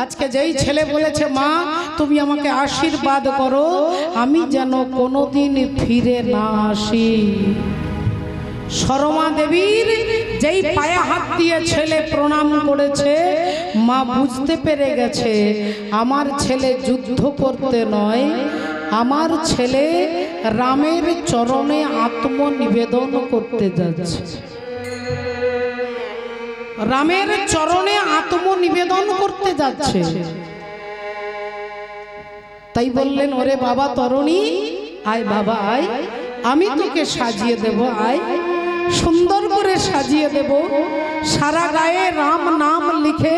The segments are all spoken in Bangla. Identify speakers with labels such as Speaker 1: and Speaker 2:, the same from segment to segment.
Speaker 1: আজকে যেই ছেলে বলেছে মা তুমি আমাকে আশীর্বাদ করো আমি যেন কোনোদিন ফিরে না আসি। শর্মা দেবীর যেই পায়ে হাত দিয়ে ছেলে প্রণাম করেছে মা বুঝতে পেরে গেছে আমার ছেলে যুদ্ধ করতে নয়, আমার ছেলে রামের চরণে আত্মনিবেদন করতে যাচ্ছে। রামের চরণে আত্মনিবেদন করতে যাচ্ছে। তাই বললেন ওরে বাবা তরুণী আয় বাবা আয়, আমি তোকে সাজিয়ে দেব, আয় সুন্দর করে সাজিয়ে দেব। সারা গায়ে রাম নাম লিখে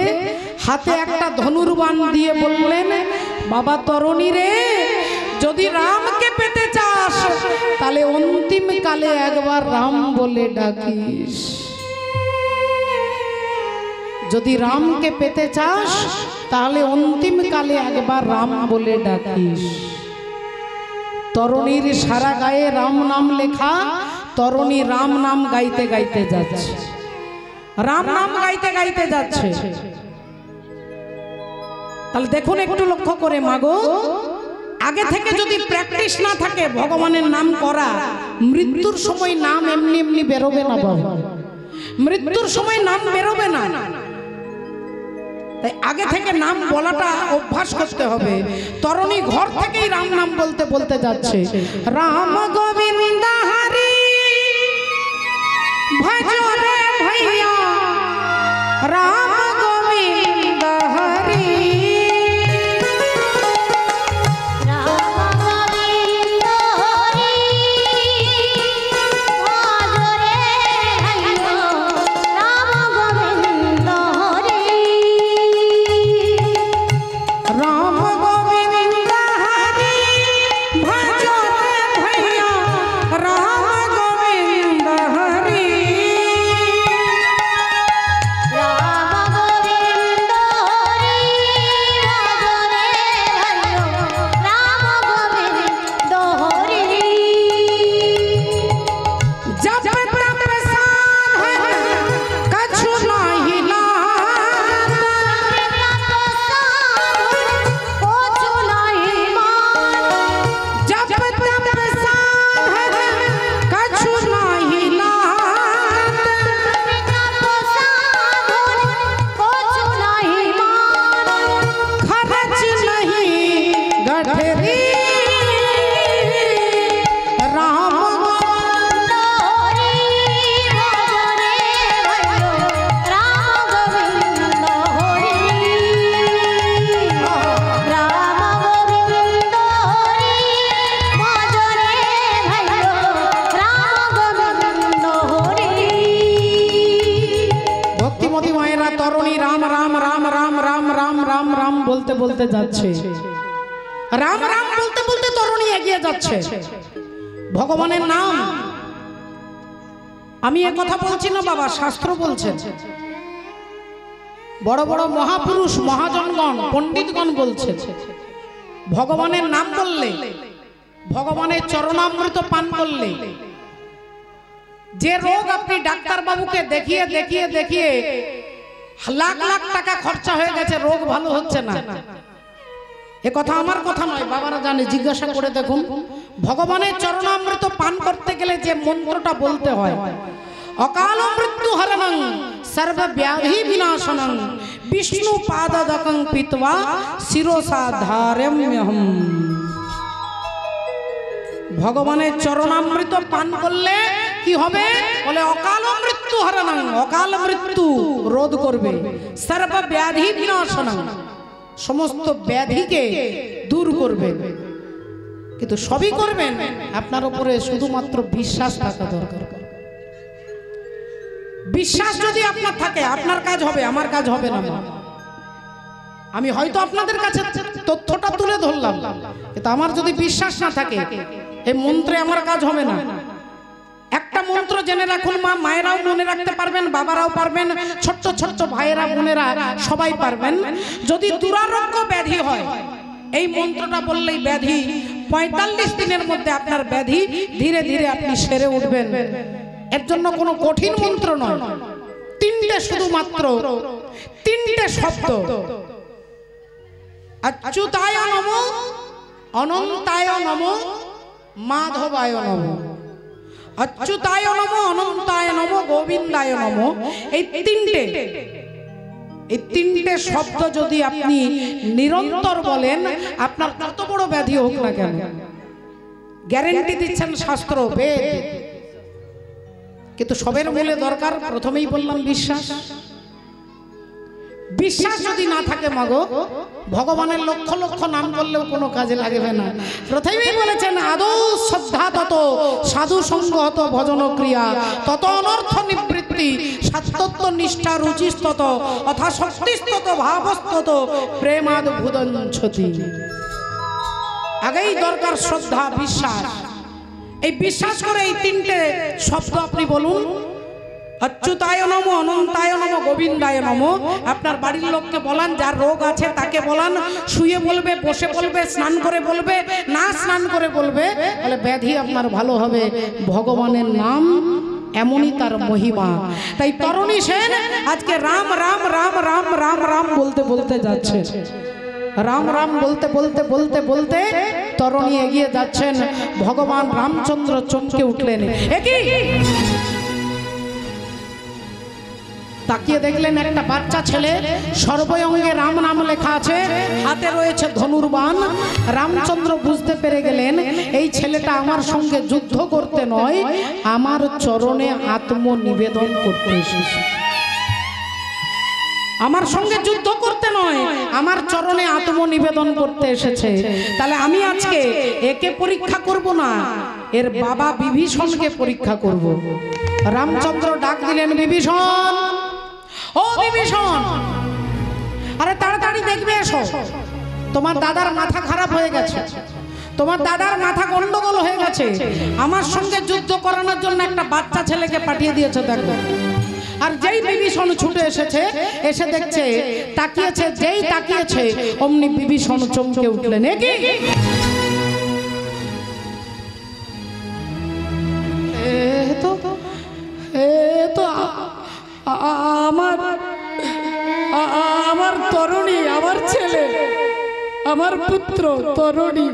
Speaker 1: হাতে একটা ধনুর্বাণ দিয়ে বললেন বাবা তরুণী রে, যদি রামকে পেতে চাস তাহলে অন্তিম কালে একবার রাম বলে ডাকিস। যদি রামকে পেতে চাস তাহলে অন্তিম কালে একবার রাম বলে ডাকিস। তরুণীর সারা গায়ে রাম নাম লেখা, তরুণী রাম নাম গাইতে গাইতে যাচ্ছে, রাম নাম গাইতে গাইতে যাচ্ছে। তাহলে দেখুন একটু লক্ষ্য করে মাগো, আগে থেকে যদি প্র্যাকটিস না থাকে ভগবানের নাম করা, মৃত্যুর সময় নাম এমনি এমনি বেরোবে না বাবা, মৃত্যুর সময় নাম বেরোবে না। তাই আগে থেকে নাম বলাটা অভ্যাস করতে হবে। তরুণী ঘর থেকেই রাম নাম বলতে বলতে যাচ্ছে, রাম গোবিন্দ হরি ভজো রে ভাইয়া, রাম গোবিন্দ হরি বলতে বলতে যাচ্ছে, রাম রাম বলতে বলতে তরুণী এগিয়ে যাচ্ছে। ভগবানের নাম আমি এ কথা বলছি না বাবা, শাস্ত্র বলছে। বড় বড় মহাপুরুষ মহাজনগণ পণ্ডিতগণ বলছে ভগবানের নাম বললে, ভগবানের চরণামৃত পান করলে যে রোগ আপনি ডাক্তার বাবুকে দেখিয়ে দেখিয়ে দেখিয়ে লাখ লাখ টাকা খরচা হয়ে গেছে, রোগ ভালো হচ্ছে না, এ কথা আমার কথা নয়, বাবারা জানে, জিজ্ঞাসা করে দেখুন। ভগবানের চরণামৃত পান করতে গেলে যে মন্ত্রটা বলতে হয়, অকাল মৃত্যু হরণং সর্ব ব্যাধি বিনাশনং বিষ্ণু পাদদকং পিত্বা শিরসা ধারম্যহম। ভগবানের চরণামৃত পান করলে কি হবে বলে, অকাল মৃত্যু হরণং, অকাল মৃত্যু রোধ করবে, সর্ব ব্যাধি বিনাশনং সমস্ত ব্যাধিকে দূর করবে। কিন্তু সবই করবেন আপনার উপরে শুধুমাত্র বিশ্বাস থাকা দরকার। বিশ্বাস যদি আপনার থাকে আপনার কাজ হবে, আমার কাজ হবে না। আমি হয়তো আপনাদের কাছে তথ্যটা তুলে ধরলাম, কিন্তু আমার যদি বিশ্বাস না থাকে এই মন্ত্রে আমার কাজ হবে না। একটা মন্ত্র জেনে রাখুন মা, মায়েরাও মনে রাখতে পারবেন, বাবারাও পারবেন, ছোট্ট ছোট্ট ভাইয়েরা বোনেরা সবাই পারবেন। যদি দুরারোগ্য ব্যাধি হয় এই মন্ত্রটা বললেই ব্যাধি ৪৫ দিনের মধ্যে আপনার ব্যাধি ধীরে ধীরে আপনি সেরে উঠবেন। এর জন্য কোনো কঠিন মন্ত্র নয়, তিনটে শুধুমাত্র তিনটে শব্দ। अच्युताय नमो, अनंताय नमो, माधवाय नमो। अच्युताय नमो, अनंताय नमो, गोविंदाय नमो। এই তিনটে শব্দ যদি আপনি নিরন্তর বলেন, আপনার যত বড় ব্যাধি হোক না কেন, গ্যারান্টি দিচ্ছেন শাস্ত্র বেদ। কিন্তু সবের মূলে দরকার, প্রথমেই বললাম বিশ্বাস। বিশ্বাস যদি না থাকে মাগো, ভগবানের লক্ষ লক্ষ নাম করলেও কোনো কাজে লাগবে না। প্রথমেই বলেছেন আদৌ শ্রদ্ধা তত, সাধু সঙ্গ হত ভজন ক্রিয়া, তত অনর্থ নিবৃত্তি, সাত্যত্ব নিষ্ঠা রুচিস্তত, অথা শক্তিস্তত ভাবস্তত, প্রেমাদ ভুদঞ্ছতি। আগেই দরকার শ্রদ্ধা, বিশ্বাস। এই বিশ্বাস করে এই তিনটে শব্দ আপনি বলুন, अच्युताय नमो, अनंताय नमो, गोविंदाय नमो। আপনার বাড়ির লোককে বলান, যার রোগ আছে তাকে বলান, শুয়ে বলবে, বসে বলবে, স্নান করে বলবে, না স্নান করে বলবে, তাহলে ব্যাধি আপনার ভালো হবে। ভগবানের নাম এমনই তার মহিমা। তাই তরুণী সেন আজকে রাম রাম রাম রাম রাম রাম বলতে বলতে যাচ্ছে। রাম রাম বলতে বলতে বলতে বলতে তরুণী এগিয়ে যাচ্ছেন। ভগবান রামচন্দ্র চমকে উঠলেন। একই তাকিয়ে দেখলেন একটা বাচ্চা ছেলে, সর্বঙ্গে রাম নাম লেখা আছে, হাতে রয়েছে ধনুর্বাণ। রামচন্দ্র বুঝতে পেরে গেলেন এই ছেলেটা আমার সঙ্গে যুদ্ধ করতে নয়, আমার চরণে আত্মনিবেদন করতে এসেছে। আমার সঙ্গে যুদ্ধ করতে নয়, আমার চরণে আত্মনিবেদন করতে এসেছে। তাহলে আমি আজকে একে পরীক্ষা করব না, এর বাবা বিভীষণকে পরীক্ষা করব। রামচন্দ্র ডাক দিলেন, বিভীষণ, ও বিভীষণ, আরে তাড়াতাড়ি দেখবে এসো। তোমার দাদার মাথা খারাপ হয়ে গেছে, তোমার দাদার মাথা গন্ডগোল হয়ে গেছে। আমার সঙ্গে যুদ্ধ করানোর জন্য একটা বাচ্চা ছেলেকে পাঠিয়ে দিয়েছে, দেখো। আর যেই বিভীষণ ছুটে এসেছে, এসে দেখছে, তাকিয়েছে, যেই তাকিয়েছে অমনি বিভীষণ চমকে উঠলেন। এ তো আমার তরুণী, আমার ছেলে, আমার পুত্র তরুণী,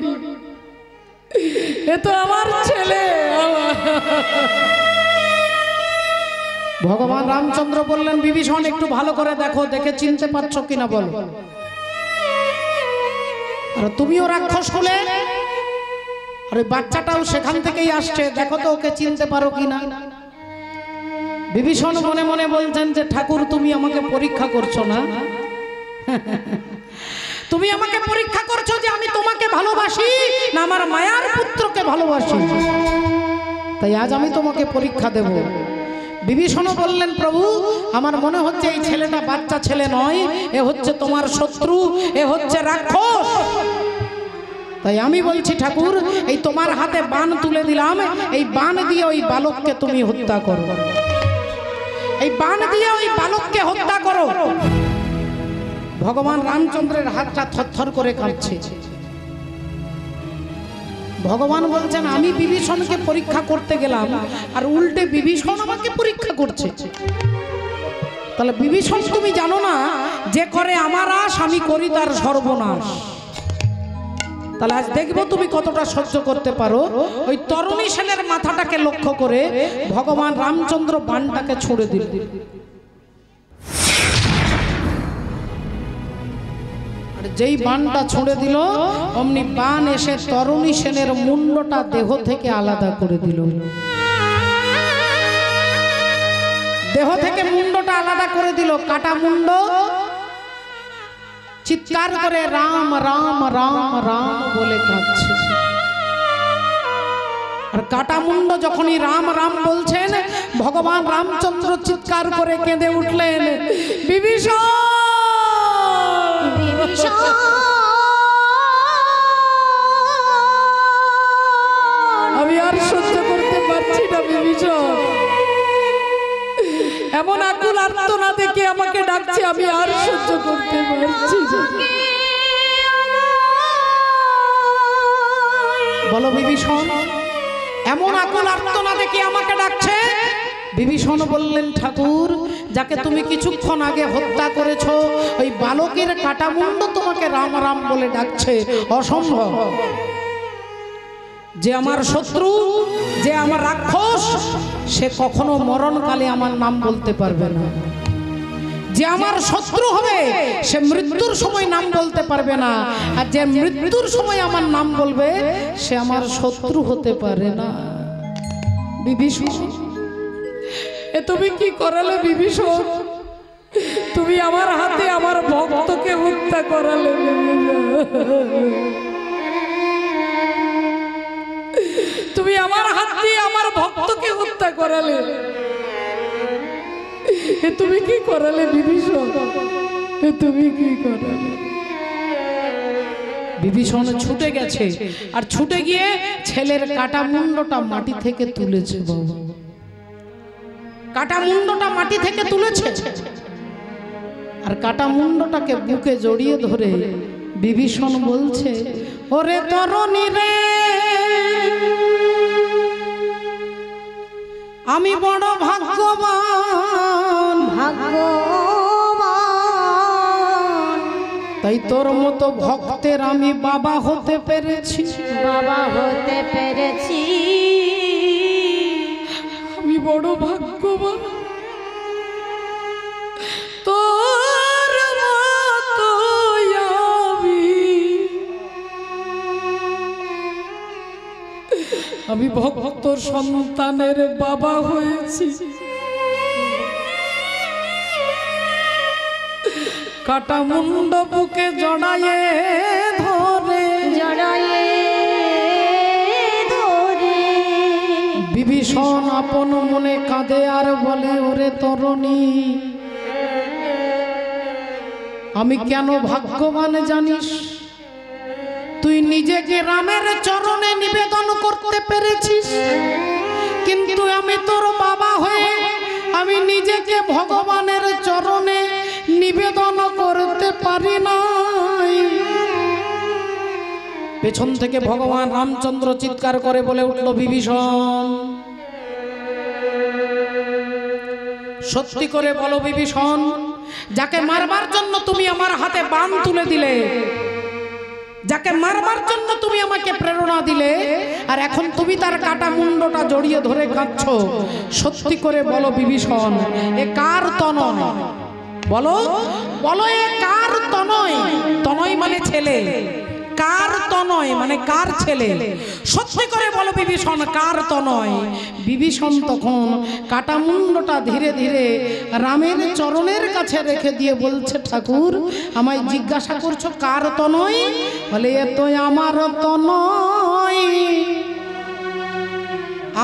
Speaker 1: এ তো আমার ছেলে। ভগবান রামচন্দ্র বললেন, বিভীষণ একটু ভালো করে দেখো, দেখে চিনতে পারছো কিনা বলো। আর তুমিও রাক্ষস কুলে, আর বাচ্চাটাও সেখান থেকেই আসছে, দেখো তো ওকে চিনতে পারো কিনা। বিভীষণ মনে মনে বলছেন যে ঠাকুর, তুমি আমাকে পরীক্ষা করছো না, তুমি আমাকে পরীক্ষা করছো যে আমি তোমাকে ভালোবাসি না আমার মায়ার পুত্রকে ভালোবাসি। তাই আজ আমি তোমাকে পরীক্ষা দেব। বিভীষণ বললেন, প্রভু, আমার মনে হচ্ছে এই ছেলেটা বাচ্চা ছেলে নয়, এ হচ্ছে তোমার শত্রু, এ হচ্ছে রাক্ষস। তাই আমি বলছি ঠাকুর, এই তোমার হাতে বাণ তুলে দিলাম, এই বাণ দিয়ে ওই বালককে তুমি হত্যা করো, এই বাণ দিয়ে ওই বালককে হত্যা করো। ভগবান রামচন্দ্রের হাতটা থরথর করে কাঁপছে। ভগবান বলছেন, আমি বিভীষণকে পরীক্ষা করতে গেলাম, আর উল্টে বিভীষণ আমাকে পরীক্ষা করছে। তাহলে বিভীষণ, তুমি জানো না যে করে আমার আশ, আমি করি তার সর্বনাশ। তাহলে আজ দেখবো তুমি কতটা সহ্য করতে পারো। ওই তরুণী সেনের মাথাটাকে লক্ষ্য করে ভগবান রামচন্দ্র বাণটাকে ছুড়ে দিল। যেই বাণটা ছুঁড়ে দিল, অমনি বাণ এসে তরুণী সেনের মুন্ডটা দেহ থেকে আলাদা করে দিল। দেহ থেকে মুন্ডটা আলাদা করে দিল, কাটা মুন্ড। চিৎকার করে রাম রাম রাম রাম বলে কাঁদছে। আর কাটা মুন্ড যখনই রাম রাম বলছেন, ভগবান রামচন্দ্র চিৎকার করে কেঁদে উঠলেন, বিভীষণ, আমি আর সহ্য করতে পারছি না বিভীষণ। এমন আকুল আর্তনা দেখে আমাকে ডাকছে, আমি আর সহ্য করতে পারছি না। বলো বিভীষণ, এমন আকুল আর্তনা দেখে আমাকে ডাকছে। বিভীষণ বললেন, ঠাকুর, যাকে তুমি কিছুক্ষণ আগে হত্যা করেছো, ওই বালকের কাটা মুন্ড তোমাকে রাম রাম বলে ডাকছে। অসম্ভব। যে আমার শত্রু, যে আমার রাক্ষস, সে কখনো মরণকালে আমার নাম বলতে পারবে না। যে আমার শত্রু হবে সে মৃত্যুর সময় নাম বলতে পারবে না, আর যে মৃত্যুর সময় আমার নাম বলবে সে আমার শত্রু হতে পারে না। বিভীষণ, এ তুমি কি করালে বিভীষণ? তুমি আমার হাতে আমার ভক্তকে হত্যা করালে। তুমি আমার হাত দিয়ে আমার ভক্তকে হত্যা করালে। এ তুমি কি করালে বিভীষণ? এ তুমি কি করালে? বিভীষণ ছুটে গেছে, আর ছুটে গিয়ে ছেলের কাটা মুন্ডটা মাটি থেকে তুলেছে। বাবা, কাটা মুন্ডটা মাটি থেকে তুলেছে, আর কাটা মুন্ডটাকে বুকে জড়িয়ে ধরে বিভীষণ বলছে, ওরে তরুণী রে, আমি বড় ভাগ্যবান, ভাগ্যবান, তাই তোর মতো ভক্তের আমি বাবা হতে পেরেছি, বাবা হতে পেরেছি। আমি বড় ভাগ্যবান, তোর মতো আমি ভক্তর সন্তানের বাবা হয়েছি। কাটা মুন্ড বুকে জড়ায়ে ধরে, জড়ায়ে ধরে বিভীষণ আপন মনে কাঁদে আর বলে, ওরে তরুণী, আমি কেন ভাগ্যবান জানিস? তুই নিজেকে রামের চরণে নিবেদন করতে পেরেছিস, কিন্তু আমি তোর বাবা হয়ে আমি নিজেকে ভগবানের চরণে নিবেদন করতে পারি নাই। পেছন থেকে ভগবান রামচন্দ্র চিৎকার করে বলে উঠল, বিভীষণ, সত্যি করে বলো বিভীষণ, যাকে মারবার জন্য তুমি আমার হাতে বাণ তুলে দিলে, যাকে মারবার জন্য তুমি আমাকে প্রেরণা দিলে, আর এখন তুমি তার কাটা মুন্ডটা জড়িয়ে ধরে কাঁদছো, সত্যি করে বলো বিভীষণ, এ কার তনয়? বলো বলো, এ কার তনয়? তনয় মানে ছেলে, কার তনয় মানে কার ছেলে? সত্যি করে বলো বিভীষণ, কার তনয়? বিভীষণ তখন কাটা মুন্ডটা ধীরে ধীরে রামের চরণের কাছে রেখে দিয়ে বলছে, ঠাকুর, আমায় জিজ্ঞাসা করছো কার তনয়? বলে, এ তো আমার তনয়।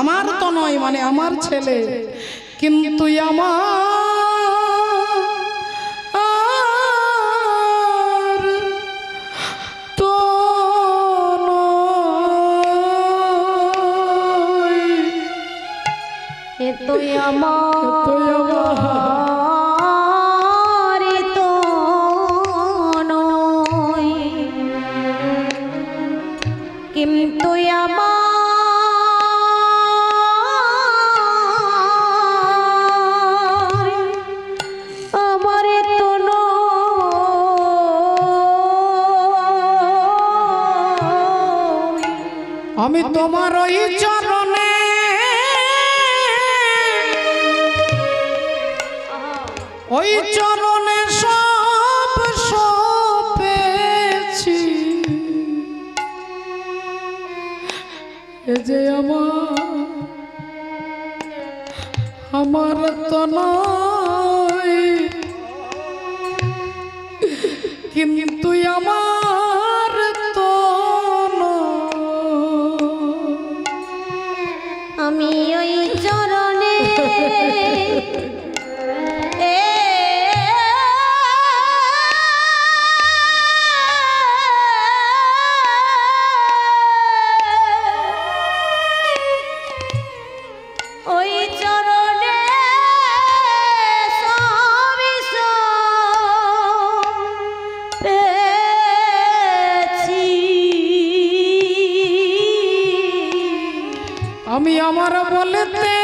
Speaker 1: আমার তনয় মানে আমার ছেলে, কিন্তু আমার
Speaker 2: তুই আমার তো নয়, কিন্তু আমার তো নয়।
Speaker 1: আমি তোমার ওই চরণে, ওই চরণে সব সপেছি। এ যে আমার তো নয়, কিন্তু আমার তো
Speaker 2: আমি ওই চরণে
Speaker 1: আমি আমার বলতে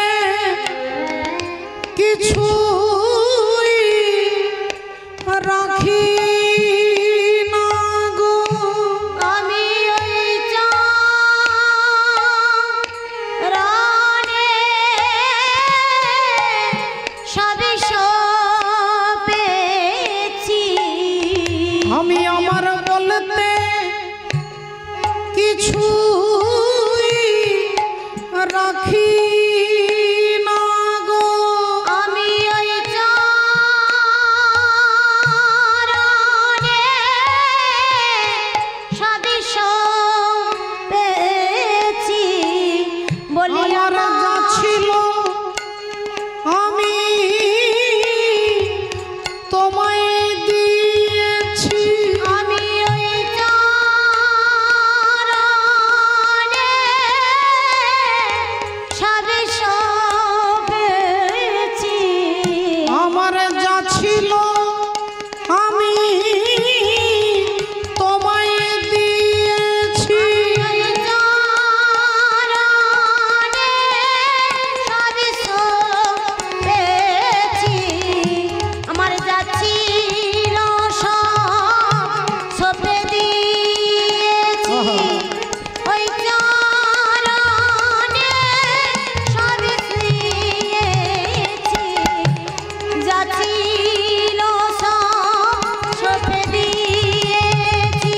Speaker 1: কিছু আমি আমার বলতে কিছু রাখি না গো,
Speaker 2: আমি ওই চরণে সদিশ পেয়েছি বলি
Speaker 1: আমার যা ছিল আমি তোমায় দিয়েছি।
Speaker 2: আমি ওই চরণে সদিশ পেয়েছি।
Speaker 1: আমার যা ছিল আমি তোমায় দিয়েছি।
Speaker 2: ওই চরণে সদিশ পেয়েছি। আমার যা ছিল সব সঁপে দিয়েছি। ওই চরণে সদিশ দিয়েছি। যা ছিল সব সঁপে দিয়েছি।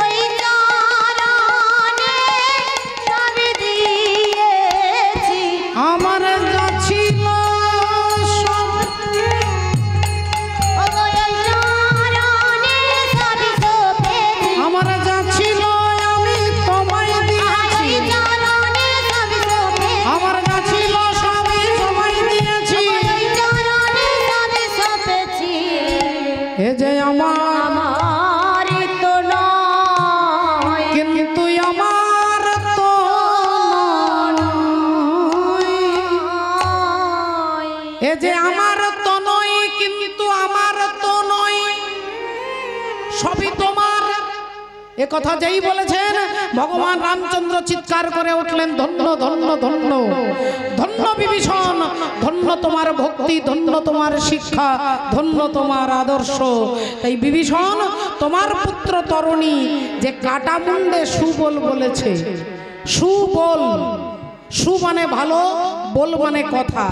Speaker 2: ওই চরণে সব দিয়েছি।
Speaker 1: আমার যা ছিল সব
Speaker 2: ওই চরণে সব সঁপেছি।
Speaker 1: আমার যা ছিল আমি তোমায় দিয়েছি।
Speaker 2: ওই চরণে সব সঁপেছি।
Speaker 1: আমার যা ছিল সবই তোমায় দিয়েছি।
Speaker 2: ওই চরণে সব সঁপেছি।
Speaker 1: এ যে আমার
Speaker 2: আমার তো নয়
Speaker 1: কিন্তু আমার তো নয়। এ যে আমার তো নয় কিন্তু আমার তো নয়, সবই তোমার। এ কথা যেই বলেছেন ভগবান রামচন্দ্র চিৎকার করে উঠলেন, ধন্য ধন্য ধন্য ধন্য বিভীষণ, ধন্য তোমার ভক্তি, ধন্য তোমার শিক্ষা, ধন্য তোমার আদর্শ। তাই বিভীষণ তোমার পুত্র তরুণী যে কাটা মুন্ডে সুবল বলেছে, সুবল, সু মানে ভালো, বল মানে কথা,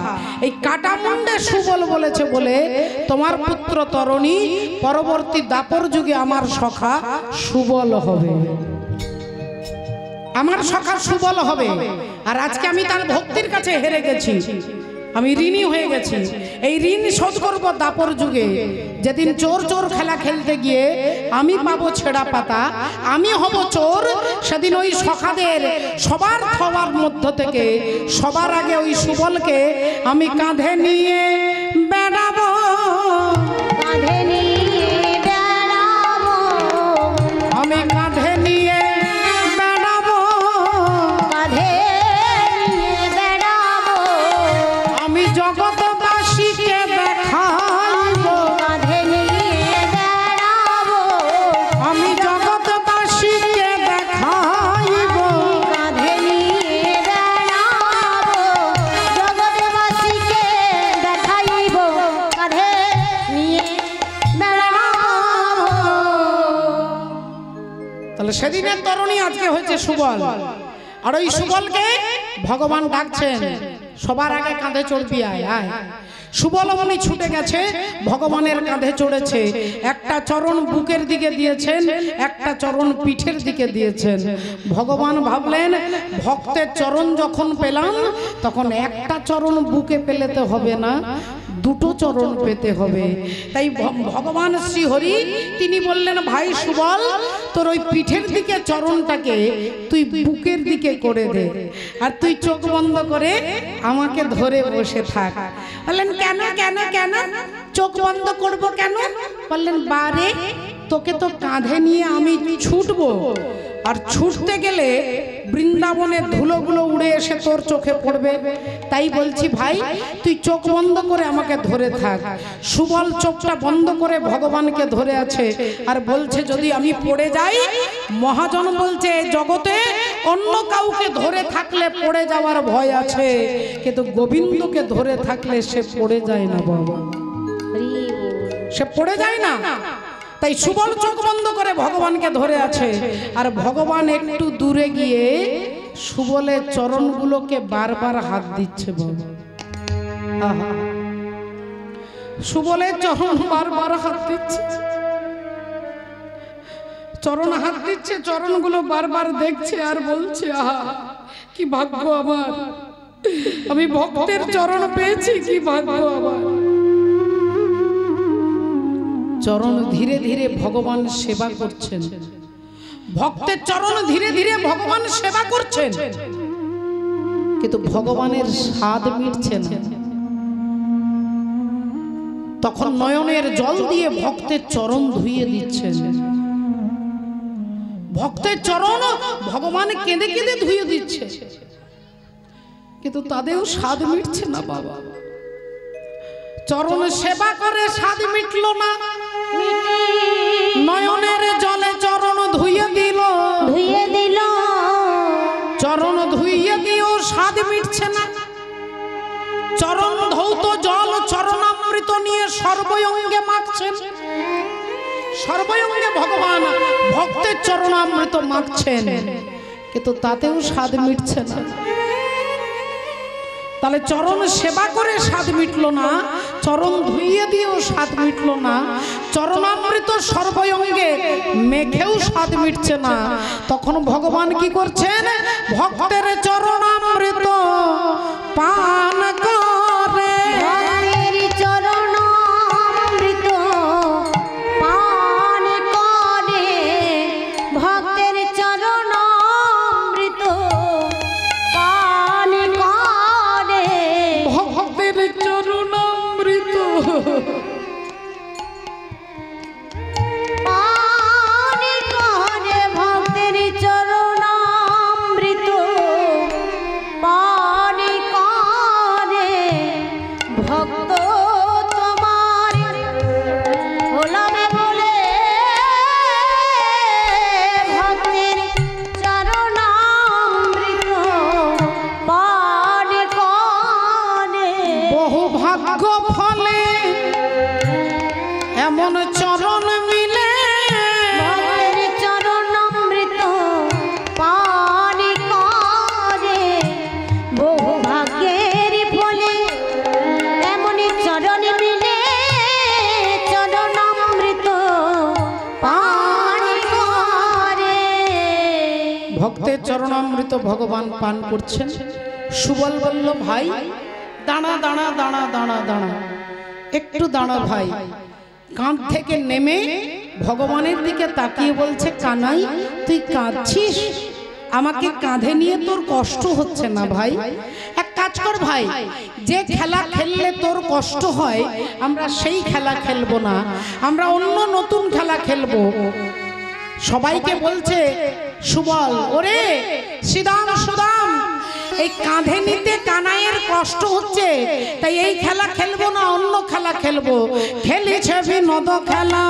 Speaker 1: এই কাটা মুন্ডে সুবল বলেছে বলে তোমার পুত্র তরুণী পরবর্তী দাপর যুগে আমার সখা সুবল হবে, আমার সখা সুবল হবে। আর আজকে আমি তার ভক্তির কাছে হেরে গেছি, আমি ঋণী হয়ে গেছি। এই ঋণ শোধ করব দাপর যুগে, যেদিন চোর চোর খেলা খেলতে গিয়ে আমি পাবো ছেঁড়া পাতা, আমি হব চোর। সেদিন ওই সখাদের সবার খাওয়ার মধ্য থেকে সবার আগে ওই সুবলকে আমি কাঁধে নিয়ে বেড়াবো,
Speaker 2: কাঁধে নিয়ে বেড়াবো।
Speaker 1: আমি কাঁধে নিয়ে বেড়াবো,
Speaker 2: কাঁধে নিয়ে বেড়াবো।
Speaker 1: আমি জগৎবাসীকে দেখাইব,
Speaker 2: কাঁধে নিয়ে বেড়াবো।
Speaker 1: আমি জগৎবাসীকে দেখাইব।
Speaker 2: কাঁধে নিয়ে বেড়াবো। জগৎবাসীকে দেখাইব। কাঁধে নিয়ে বেড়াবো।
Speaker 1: তাহলে সেদিনের তরুণী আজকে হয়েছে সুবল, আর ওই সুবলকে ভগবান ডাকছেন, সবার আগে কাঁধে চড়বি আয় আয়। সুবলমণি ছুটে গেছে, ভগবানের কাঁধে চড়েছে, একটা চরণ বুকের দিকে দিয়েছেন, একটা চরণ পিঠের দিকে দিয়েছেন। ভগবান ভাবলেন ভক্তের চরণ যখন পেলাম তখন একটা চরণ বুকে পেলে তো হবে না, দুটো চরণ পেতে হবে। তাই ভগবান শ্রীহরি তিনি বললেন, ভাই সুবল তোর ওই পিঠের দিকে চরণটাকে তুই বুকের দিকে করে দে, আর তুই চোখ বন্ধ করে আমাকে ধরে বসে থাক। বললেন কেন কেন কেন চোখ বন্ধ করব কেন? বললেন বারে তোকে তো কাঁধে নিয়ে আমি ছুটবো, আর ছুটতে গেলে বৃন্দাবনের ধুলোগুলো উড়ে এসে তোর চোখে পড়বে, তাই বলছি ভাই তুই চোখ বন্ধ করে আমাকে ধরে থাক। সুবল চোখটা বন্ধ করে ভগবানকে ধরে আছে আর বলছে যদি আমি পড়ে যাই, মহাজন বলছে জগতে অন্য কাউকে ধরে থাকলে পড়ে যাওয়ার ভয় আছে, কিন্তু গোবিন্দকে ধরে থাকলে সে পড়ে যায় না বাবা, সে পড়ে যায় না। তাই সুবল চোখ বন্ধ করে ভগবানকে ধরে আছে, আর ভগবান একটু দূরে গিয়ে সুবলের চরণগুলোকে বারবার হাত দিচ্ছে বাবা। আহা, সুবলের চরণ বারবার হাত দিচ্ছে। চরণ হাত দিচ্ছে, চরণগুলো বারবার দেখছে আর বলছে, আহা কি ভাগ্য আমার, আমি ভক্তের চরণ পেয়েছি, কি ভাগ্য আমার। চরণ ধীরে ধীরে ভগবান সেবা করছেন, ভক্তের চরণ ধীরে ধীরে ভগবান সেবা করছেন, কিন্তু ভগবানের স্বাদ মিটছে না। তখন নয়নের জল দিয়ে ভক্তের চরণ ধুইয়ে দিচ্ছেন। ভক্তের চরণ ভগবান কেঁদে কেঁদে ধুইয়ে দিচ্ছে, কিন্তু তাদেরও স্বাদ মিটছে না বাবা। চরণ সেবা করে স্বাদ মিটলো না, নয়নের জলে চরণ ধুইয়ে দিল, চরণ ধুইয়ে দিয়েও স্বাদ মিটছে না। চরণ ধৌত জল চরণামৃত নিয়ে সর্বঙ্গে মাখছেন, সর্বঙ্গে ভগবান ভক্তের চরণামৃত মাখছেন, কিন্তু তাতেও স্বাদ মিটছে না। তাহলে চরণ সেবা করে স্বাদ মিটলো না, চরণ ধুইয়ে দিয়েও স্বাদ মিটলো না, চরণামৃত সর্বঙ্গে মেখেও স্বাদ মিটছে না। তখন ভগবান কি করছেন? ভক্তের চরণামৃত পান করে,
Speaker 2: চরণামৃত পান করে, ভক্তের চরণামৃত পান করে,
Speaker 1: ভক্তের চরণামৃত
Speaker 2: পান করে, ভক্তের চরণামৃত পান করে। ভক্ত তোমার হলাম বলে, ভক্তের চরণামৃত পান করে।
Speaker 1: বহু ভাগ্য ফলে এমন চরণ মিলে,
Speaker 2: ভক্তের চরণামৃত পান করে। বহু ভাগ্যের ফলে এমন চরণ মিলে, চরণামৃত পান করে।
Speaker 1: ভক্তের চরণামৃত ভগবান পান করছেন। সুবল বলল, ভাই দাঁড়া দাঁড়া দাঁড়া দাঁড়া দাঁড়া, একটু দাঁড়া ভাই। কাঁধ থেকে নেমে ভগবানের দিকে তাকিয়ে বলছে, কানাই তুই কাঁদছিস? আমাকে কাঁধে নিয়ে তোর কষ্ট হচ্ছে না ভাই? এক কাজ কর ভাই, যে খেলা খেললে তোর কষ্ট হয় আমরা সেই খেলা খেলবো না, আমরা অন্য নতুন খেলা খেলবো। সবাইকে বলছে সুবল, ওরে শ্রীদাম সুদাম, এই কাঁধে নিতে কানাইয়ের কষ্ট হচ্ছে, তাই এই খেলা খেলবো না, অন্য খেলা খেলবো। খেলিছে বিনোদ খেলা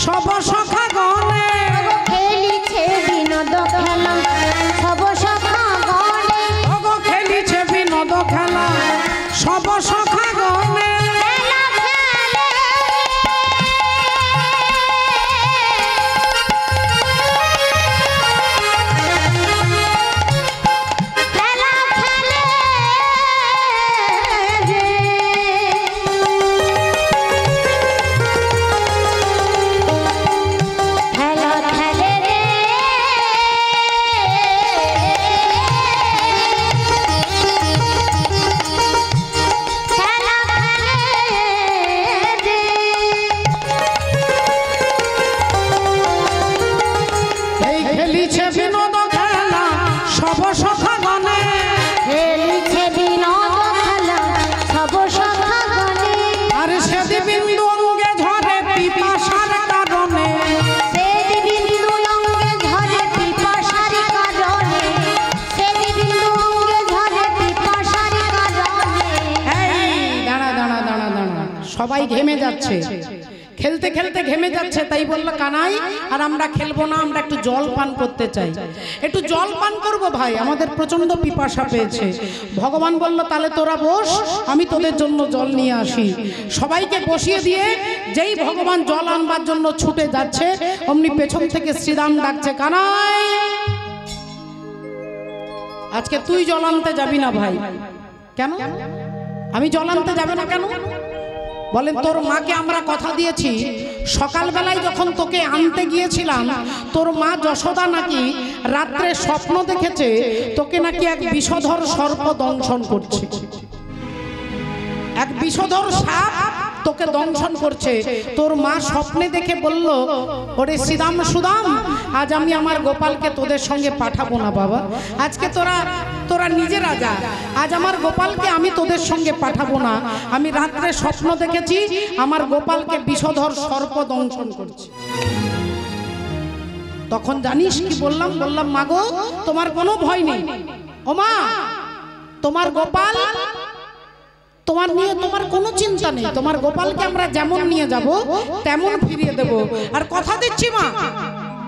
Speaker 1: সব সখা গণে,
Speaker 2: খেলিছে বিনোদ খেলা সব সখা গণে,
Speaker 1: ওগো খেলিছে বিনোদ খেলা সব সখা গণে। সবাই ঘেমে যাচ্ছে, খেলতে খেলতে ঘেমে যাচ্ছে, তাই বলল কানাই আর আমরা খেলবো না, আমরা একটু জল পান করতে চাই, একটু জল পান করবো ভাই, আমাদের প্রচন্ড পিপাসা পেয়েছে। ভগবান বলল তাহলে তোরা বস, আমি তোদের জন্য জল নিয়ে আসি। সবাইকে বসিয়ে দিয়ে যেই ভগবান জল আনবার জন্য ছুটে যাচ্ছে, অমনি পেছন থেকে শ্রীরাম ডাকছে, কানাই আজকে তুই জল আনতে যাবি না ভাই। কেন আমি জল আনতে যাবে না কেন? বলেন তোর মাকে আমরা কথা দিয়েছি সকালবেলায় যখন তোকে আনতে গিয়েছিলাম তোর মা যশোদা নাকি রাত্রে স্বপ্ন দেখেছে তোকে নাকি এক বিষধর সর্প দংশন করছে, এক বিষধর সাপ তোকে দংশন করছে। তোর মা স্বপ্নে দেখে বলল, ওরে শ্রীদাম সুদাম, আজ আমি আমার গোপালকে তোদের সঙ্গে পাঠাবো না বাবা, আজকে তোরা নিজে রাজা, আজ আমার গোপালকে আমি তোদের সঙ্গে পাঠাবো না। আমি রাত্রে স্বপ্ন দেখেছি আমার গোপালকে বিষধর সর্প দংশন করছে। তখন জানিস কি বললাম? বললাম, মাগো তোমার কোনো ভয় নেই, ও মা তোমার গোপাল, তোমার নিয়ে তোমার কোনো চিন্তা নেই, তোমার গোপালকে আমরা যেমন নিয়ে যাব তেমন ফিরিয়ে দেব। আর কথা দিচ্ছি মা,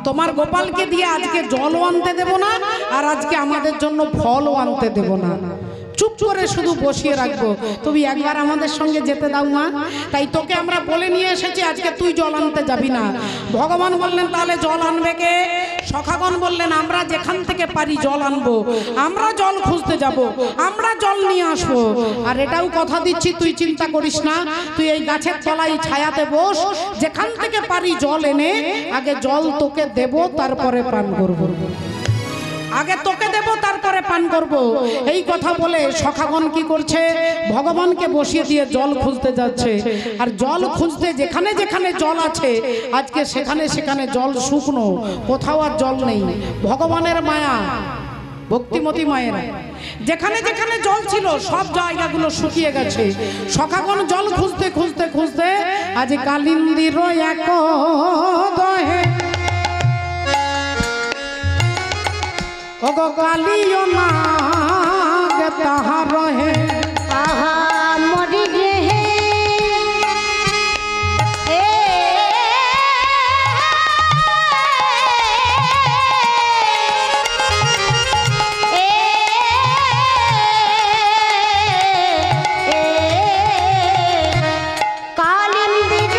Speaker 1: তোমার গোপালকে দিয়ে আজকে জলও আনতে দেব না, আর আজকে আমাদের জন্য ফলও আনতে দেব না, চুপ করে শুধু বসিয়ে রাখবো। তুমি একবার আমাদের সঙ্গে যেতে দাও মা। তাই তোকে আমরা বলে নিয়ে এসেছি আজকে তুই জল আনতে যাবি না। ভগবান বললেন তাহলে জল আনবে কে? সখাগণ বললেন আমরা যেখান থেকে পারি জল আনবো, আমরা জল খুঁজতে যাব, আমরা জল নিয়ে আসবো। আর এটাও কথা দিচ্ছি তুই চিন্তা করিস না, তুই এই গাছের তলায় ছায়াতে বস, যেখান থেকে পারি জল এনে আগে জল তোকে দেব, তারপরে পান করব, আগে তোকে দেব তারপরে পান করব। এই কথা বলে সখাগণ কি করছে? ভগবানকে বসিয়ে দিয়ে জল খুঁজতে যাচ্ছে। আর জল খুঁজতে যেখানে যেখানে জল আছে আজকে সেখানে সেখানে জল শুকনো, কোথাও আর জল নেই। ভগবানের মায়া, ভক্তিমতী মায়ের যেখানে যেখানে জল ছিল সব জায়গাগুলো শুকিয়ে গেছে। সখাগণ জল খুঁজতে খুঁজতে খুঁজতে আজ কালিন্দির এক দহে ওগো কালিও নাগ তাহা রহে,
Speaker 2: আহা মরি রে কালিন্দির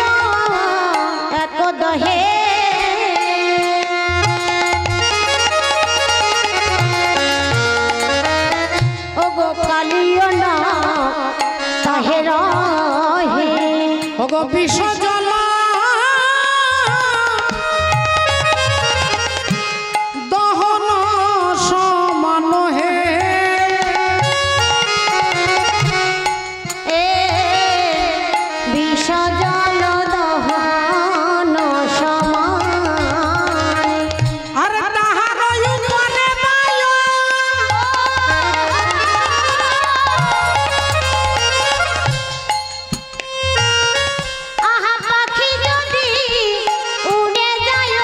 Speaker 2: এক দহে
Speaker 1: ওগো বিশ্বজলা দহন সমান হে,
Speaker 2: বিষজল দহন সমান,
Speaker 1: আর তাহার উপরে বায়ু
Speaker 2: আহা পাখি যদি উড়ে যায়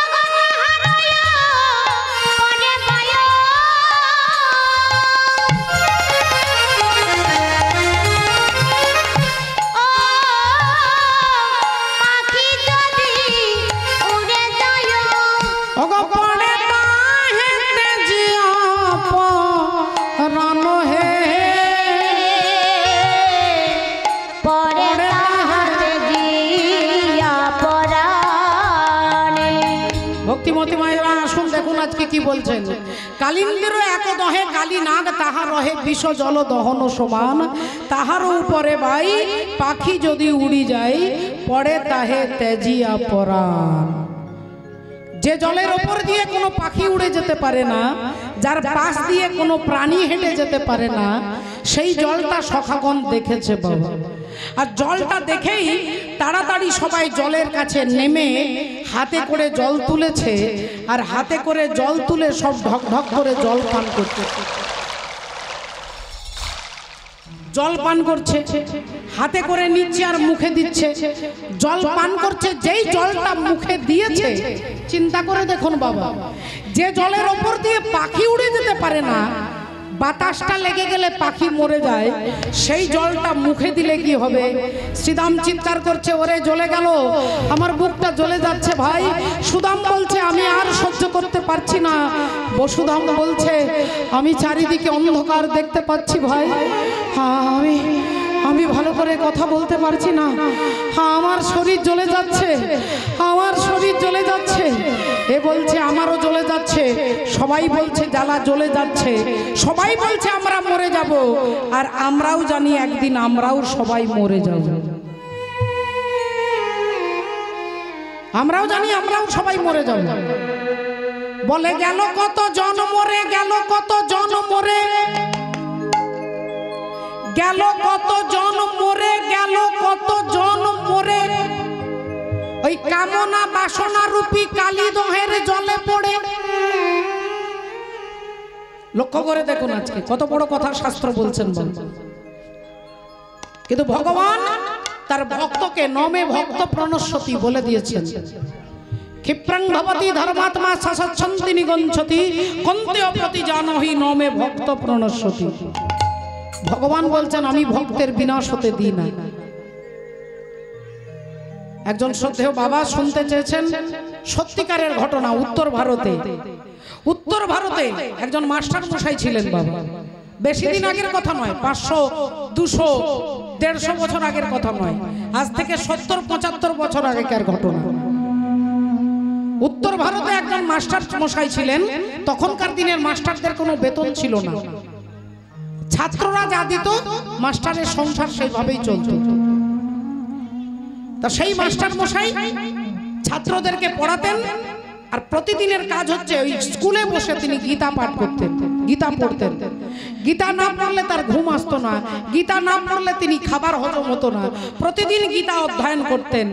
Speaker 2: ওগো মহাদয় পরে বায়, ও পাখি যদি উড়ে যায়
Speaker 1: ওগো পড়ে তাহেতে জিয়া পরান হে,
Speaker 2: পরে তাহাতে জিয়া পরাণে।
Speaker 1: ভক্তিমতী মায়েরা আসুন দেখুন আজকে কি বলছেন। কালিন্দির এক দহে কালী নাগ তাহা রহে, বিষ জল দহন সমান, তাহার উপরে বাই পাখি যদি উড়ি যায় পড়ে তাহে তেজিয়া পরাণ। যে জলের ওপর দিয়ে কোনো পাখি উড়ে যেতে পারে না, যার পাশ দিয়ে কোনো প্রাণী হেঁটে যেতে পারে না, সেই জলটা সখাগণ দেখেছে বাবা। আর জলটা দেখেই তাড়াতাড়ি সবাই জলের কাছে নেমে হাতে করে জল তুলেছে, আর হাতে করে জল তুলে সব ঢক ঢক করে জল পান করছে, জল পান করছে, হাতে করে নিচ্ছে আর মুখে দিচ্ছে, জল পান করছে। যেই জলটা মুখে দিয়েছে চিন্তা করে দেখুন বাবা, যে জলের ওপর দিয়ে পাখি উড়ে যেতে পারে না, বাতাসটা লেগে গেলে পাখি মরে যায়, সেই জলটা মুখে দিলে কি হবে? শ্রীদাম চিৎকার করছে, ওরে জ্বলে গেল, আমার বুকটা জ্বলে যাচ্ছে ভাই। সুদাম বলছে আমি আর সহ্য করতে পারছি না। বসুধাম বলছে আমি চারিদিকে অন্ধকার দেখতে পাচ্ছি ভাই, আমি ভালো করে কথা বলতে পারছি না, আমার শরীর জ্বলে যাচ্ছে, আমার শরীর জ্বলে যাচ্ছে। এ বলছে আমারও জ্বলে যাচ্ছে, সবাই বলছে জ্বালা জ্বলে যাচ্ছে, সবাই বলছে আমরা মরে যাব, আর আমরাও জানি একদিন আমরাও সবাই মরে যাব। আমরাও জানি আমরাও সবাই মরে যাব। বলে গেল কত জন মরে, গেল কত জন মরে, গেল কত জন মরে, গেল কত জন মরে, ওই কামনা বাসনা রূপী কালী দহের জলে পড়ে। লক্ষ্য করে দেখুন আজকে কত বড় কথা শাস্ত্র বলছেন। কিন্তু ভগবান তার ভক্তকে নমে ভক্ত প্রণশ্যতি বলে দিয়েছেন। ক্ষিপ্রং ভবতি ধর্মাত্মা সসচ্ছন্তি নিগঞ্ছতি কন্তেয় প্রতি জানহি নমে ভক্ত প্রণশ্যতি। ভগবান বলছেন আমি ভক্তের বিনাশ হতে দিই না। একজন শ্রদ্ধেয় বাবা শুনতে চেয়েছেন সত্যিকারের ঘটনা। উত্তর ভারতে, উত্তর ভারতে একজন মাস্টার মশাই ছিলেন বাবা। বেশি দিন আগের কথা নয়, 500, 200, 150 বছর আগের কথা নয়, আজ থেকে 70-75 বছর আগেকার ঘটনা। উত্তর ভারতে একজন মাস্টার মশাই ছিলেন। তখনকার দিনের মাস্টারদের কোনো বেতন ছিল না। ছাত্ররা যা দিত মাস্টারের সংসার সেইভাবেই চলত। তা সেই মাস্টার মশাই ছাত্রদেরকে পড়াতেন, আর প্রতিদিনের কাজ হচ্ছে ওই স্কুলে বসে তিনি গীতা পাঠ করতেন, গীতা পড়তেন। গীতা না পড়লে তার ঘুম আসতো না, গীতা না পড়লে তিনি খাবার হজম হতো না। প্রতিদিন গীতা অধ্যয়ন করতেন।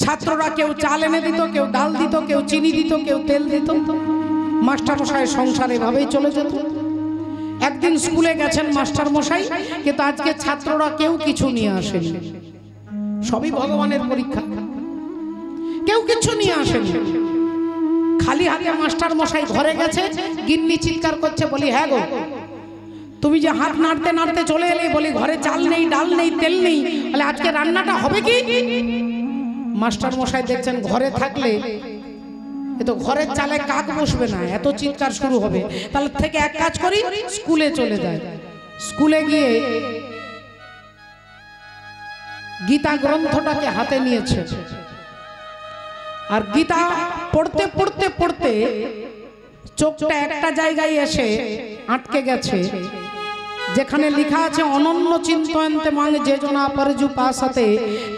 Speaker 1: ছাত্ররা কেউ চাল এনে দিত, কেউ ডাল দিত, কেউ চিনি দিত, কেউ তেল দিত। মাস্টার মশাইয়ের সংসার এভাবেই চলে যেত। একদিন স্কুলে গেছেন মাস্টার মশাই, কিন্তু আজকে ছাত্ররা কেউ কিছু নিয়ে আসেনি। সবই ভগবানের পরীক্ষা। কেউ কিছু নিয়ে আসেনি। খালি হাতে মাস্টার মশাই ঘরে গেছে। গিন্নি চিৎকার করছে, বলি হ্যাঁ গো তুমি যে হাত নাড়তে নাড়তে চলে এলে, বলি ঘরে চাল নেই, ডাল নেই, তেল নেই, বলে আজকে রান্নাটা হবে কি? মাস্টার মশাই দেখছেন ঘরে থাকলে এ তো ঘরের চালে কাক বসবে না, এত চিৎকার শুরু হবে। তাহলে থেকে এক কাজ করি, স্কুলে চলে যায়। স্কুলে গিয়ে গীতা গ্রন্থটাকে হাতে নিয়েছে, আর গীতা পড়তে পড়তে পড়তে চোখটা একটা জায়গায় এসে আটকে গেছে, যেখানে লেখা আছে অনন্য চিন্তয়ন্তে মাং যে জনা পরজু পাসাতে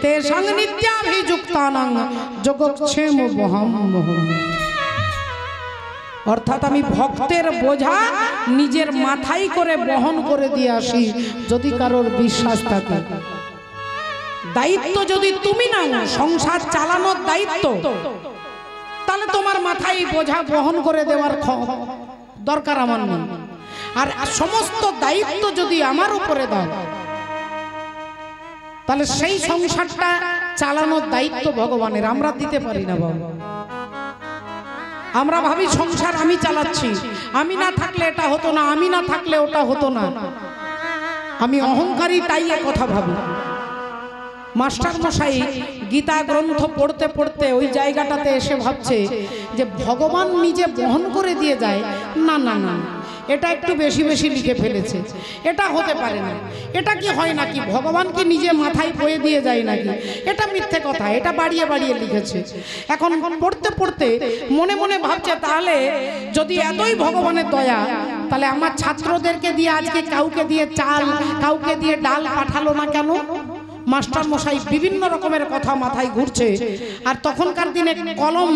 Speaker 1: তে সং নিত্যাভিযুক্তানাং যোগক্ষেম বহম। অর্থাৎ আমি ভক্তের বোঝা নিজের মাথায় করে বহন করে দিয়ে আসি যদি কারোর বিশ্বাস থাকে। দায়িত্ব যদি তুমি নাও, সংসার চালানোর দায়িত্ব, তাহলে তোমার মাথায় বোঝা বহন করে দেওয়ার দরকার আমার নেই। আর সমস্ত দায়িত্ব যদি আমার উপরে দাও, তাহলে সেই সংসারটা চালানোর দায়িত্ব ভগবানের, আমরা দিতে পারি না বাবা। আমরা ভাবি সংসার আমি চালাচ্ছি, আমি না থাকলে এটা হতো না, আমি না থাকলে ওটা হতো না। আমি অহংকারী তাই এ কথা ভাবি। মাস্টার মশাই গীতা গ্রন্থ পড়তে পড়তে ওই জায়গাটাতে এসে ভাবছে যে ভগবান নিজে বহন করে দিয়ে যায়, না না না, এটা একটু বেশি বেশি লিখে ফেলেছে, এটা হতে পারে না, এটা কি হয় নাকি, ভগবান কি নিজে মাথায় বয়ে দিয়ে যায় নাকি, এটা মিথ্যে কথা, এটা বাড়িয়ে বাড়িয়ে লিখেছে। এখন পড়তে পড়তে মনে মনে ভাবছে, তাহলে যদি এতই ভগবানের দয়া, তাহলে আমার ছাত্রদেরকে দিয়ে আজকে কাউকে দিয়ে চাল, কাউকে দিয়ে ডাল পাঠালো না কেন? মাস্টার মশাই বিভিন্ন রকমের কথা মাথায় ঘুরছে। আর তখনকার দিনে কলম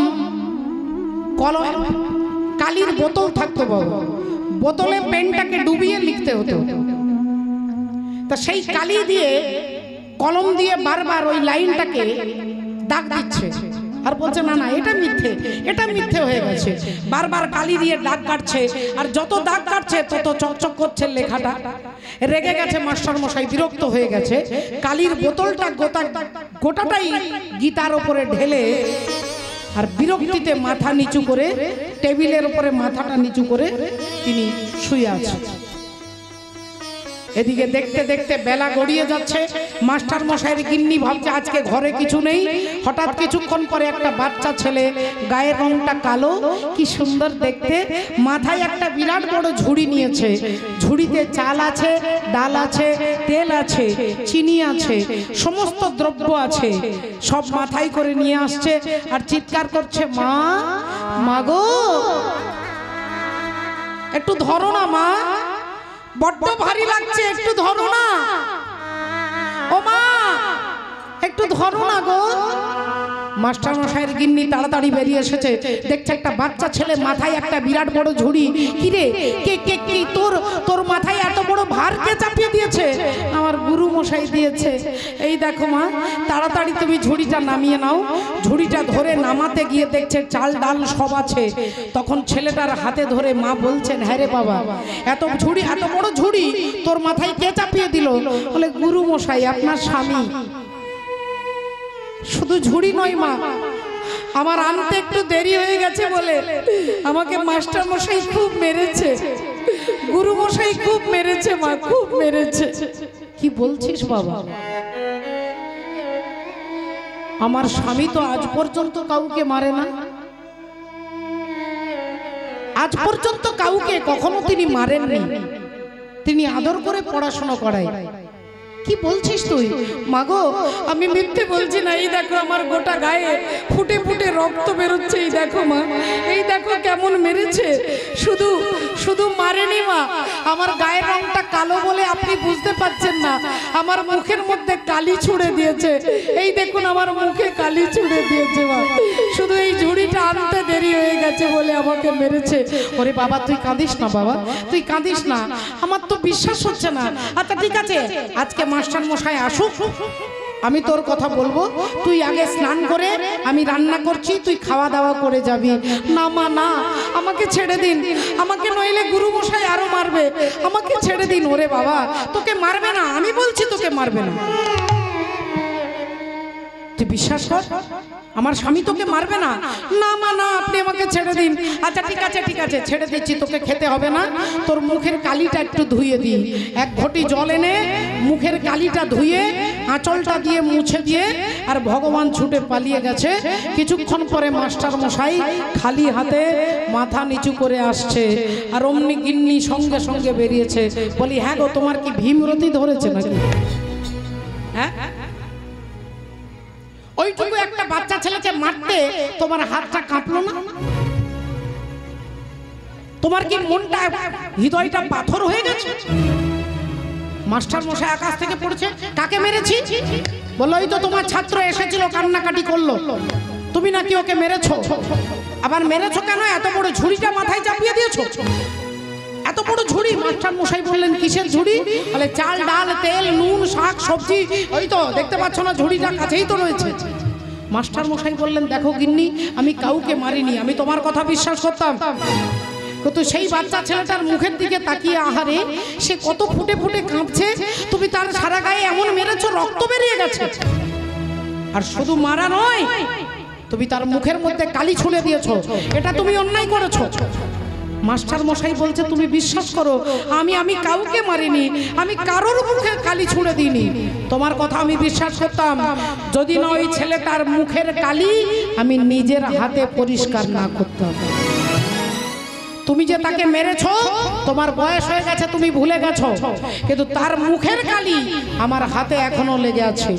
Speaker 1: কালির বোতল থাকতো বাবা, বোতলে পেনটাকে ডুবিয়ে লিখতে হতো। তা সেই কালি দিয়ে কলম দিয়ে বারবার ওই লাইনটাকে দাগ দিচ্ছে, আর বলছে না না এটা মিথ্যে, এটা মিথ্যে হয়ে গেছে। বারবার কালি দিয়ে দাগ কাটছে, আর যত দাগ কাটছে তত চকচক করছে লেখাটা। রেগে গেছে মাস্টার মশাই, বিরক্ত হয়ে গেছে। কালির বোতলটা গোটাটাই গীতার উপরে ঢেলে, আর বিরক্তিতে মাথা নিচু করে টেবিলের উপরে মাথাটা নিচু করে তিনি শুয়ে আছেন। এদিকে দেখতে দেখতে বেলা গড়িয়ে যাচ্ছে। মাস্টার মশাইয়ের গিন্নি ভাবছে আজকে ঘরে কিছু নেই। হঠাৎ কিছুক্ষণ পরে একটা বাচ্চা ছেলে, গায়ের রংটা কালো, কি সুন্দর দেখতে, মাথায় একটা বিরাট বড় ঝুড়ি নিয়েছে। ঝুড়িতে চাল আছে, ডাল আছে, তেল আছে, চিনি আছে, সমস্ত দ্রব্য আছে, সব মাথায় করে নিয়ে আসছে। আর চিৎকার করছে, মা, মাগো একটু ধরো না মা, বড্ড ভারী লাগছে, একটু ধরো না, ও মা একটু ধরো না গো। মাস্টার মশাইয়ের গিন্নি তাড়াতাড়ি বেরিয়ে এসেছে, দেখছে একটা বাচ্চা ছেলে মাথায় একটা বিরাট বড় ঝুড়ি। কিরে কে কে কি তোর মাথায় এত বড় ভার কে চাপিয়ে দিয়েছে? আমার গুরু মশাই দিয়েছে। এই দেখো মা, তাড়াতাড়ি তুমি ঝুড়িটা নামিয়ে নাও। ঝুড়িটা ধরে নামাতে গিয়ে দেখছে চাল ডাল সব আছে। তখন ছেলেটার হাতে ধরে মা বলছেন, হ্যাঁ রে বাবা, এত ঝুড়ি, এত বড় ঝুড়ি তোর মাথায় কে চাপিয়ে দিল? বলে গুরু মশাই, আপনার স্বামী। শুধু ঝুড়ি নয় মা, আমার আনতে একটু দেরি হয়ে গেছে বলে আমাকে মাস্টার মশাই খুব মেরেছে, গুরু মশাই খুব মেরেছে মা, খুব মেরেছে। কি বলছিস বাবা? আমার স্বামী তো আজ পর্যন্ত কাউকে মারে না, আজ পর্যন্ত কাউকে কখনো তিনি মারেননি, তিনি আদর করে পড়াশোনা করায়। কি বলছিস তুই? মাগো, আমি মিথ্যে বলছি না। এই দেখো আমার গোটা গায়ে ফুটে ফুটে রক্ত বেরোচ্ছে। এই দেখো মা, এই দেখো কেমন মেরেছে। শুধু শুধু মারেনি মা, আমার গায়ের রংটা কালো বলে আপনি বুঝতে পারছেন না, আমার মুখের মধ্যে কালি ছুঁড়ে দিয়েছে। এই দেখুন আমার মুখে কালি ছুঁড়ে দিয়েছে মা। শুধু এই ঝুড়িটা আনতে দেরি হয়ে গেছে বলে আমাকে মেরেছে। ওরে বাবা, তুই কাঁদিস না বাবা, তুই কাঁদিস না, আমার তো বিশ্বাস হচ্ছে না। আচ্ছা ঠিক আছে, আজকে মাস্টার মশাই আসুক, আমি তোর কথা বলবো। তুই আগে স্নান করে, আমি রান্না করছি, তুই খাওয়া দাওয়া করে যাবি। না মা না, আমাকে ছেড়ে দিন, আমাকে নইলে গুরু মশাই আরো মারবে, আমাকে ছেড়ে দিন। ওরে বাবা, তোকে মারবে না, আমি বলছি তোকে মারবে না। তুই বিশ্বাস কর, আমার স্বামী তোকে মারবে না। না মা না, আপনি আমাকে ছেড়ে দিন। আচ্ছা ঠিক আছে ঠিক আছে, ছেড়ে দিচ্ছি, তোকে খেতে হবে না। তোর মুখের কালিটা একটু ধুয়ে দিই। এক ঘটি জল এনে মুখের কালিটা ধুয়ে আঁচলটা দিয়ে মুছে দিয়ে আর ভগবান ছুটে পালিয়ে গেছে। কিছুক্ষণ পরে মাস্টার মশাই খালি হাতে মাথা নিচু করে আসছে, আর অমনি গিন্নি সঙ্গে সঙ্গে বেরিয়েছে। বলি, হ্যাঁ গো, তোমার কি ভীমরতি ধরেছে নাকি? হ্যাঁ, ওইটুকু একটা বাচ্চা ছেলেকে মারতে তোমার হাতটা কাঁপলো না? তোমার কি মনটা, হৃদয়টা পাথর হয়ে গেছে? মাস্টার মশাই আকাশ থেকে পড়ছে, কাকে মেরেছি? বললো, ওই তো তোমার ছাত্র এসেছিল, কান্নাকাটি করলো, তুমি নাকি ওকে মেরেছো। আবার মেরেছো কেন? এত বড় ঝুড়িটা মাথায় চাপিয়ে দিয়েছো। এত বড় ঝুড়ি? মাস্টার মশাই বললেন, কিসের ঝুড়ি? বলে, চাল ডাল তেল নুন শাক সবজি, ওই তো দেখতে পাচ্ছ না, ঝুড়িটা কাছেই তো রয়েছে। মাস্টার মশাই বললেন, দেখো গিন্নি, আমি কাউকে মারিনি, আমি তোমার কথা বিশ্বাস করতাম, কিন্তু সেই বাচ্চা ছেলেটার মুখের দিকে তাকিয়ে, আহারে সে কত ফুটে ফুটে কাঁপছে, তুমি তার সারা গায়ে এমন মেরেছো, রক্ত বেরিয়ে গেছে। আর শুধু মারা নয়, তুমি তার মুখের মধ্যে কালি ছুঁড়ে দিয়েছো, এটা তুমি অন্যায় করেছো। মাস্টার মশাই বলছে, তুমি বিশ্বাস করো, আমি কাউকে মারিনি, আমি কারোর মুখে কালি ছুঁড়ে দিইনি। তোমার কথা আমি বিশ্বাস করতাম যদি না ওই ছেলেটার মুখের কালি আমি নিজের হাতে পরিষ্কার না করতাম। তুমি যে তাকে মেরেছো, তোমার বয়স হয়ে গেছে, তুমি ভুলে গেছো, কিন্তু তার মুখের কালি আমার হাতে এখনো লেগে আছে।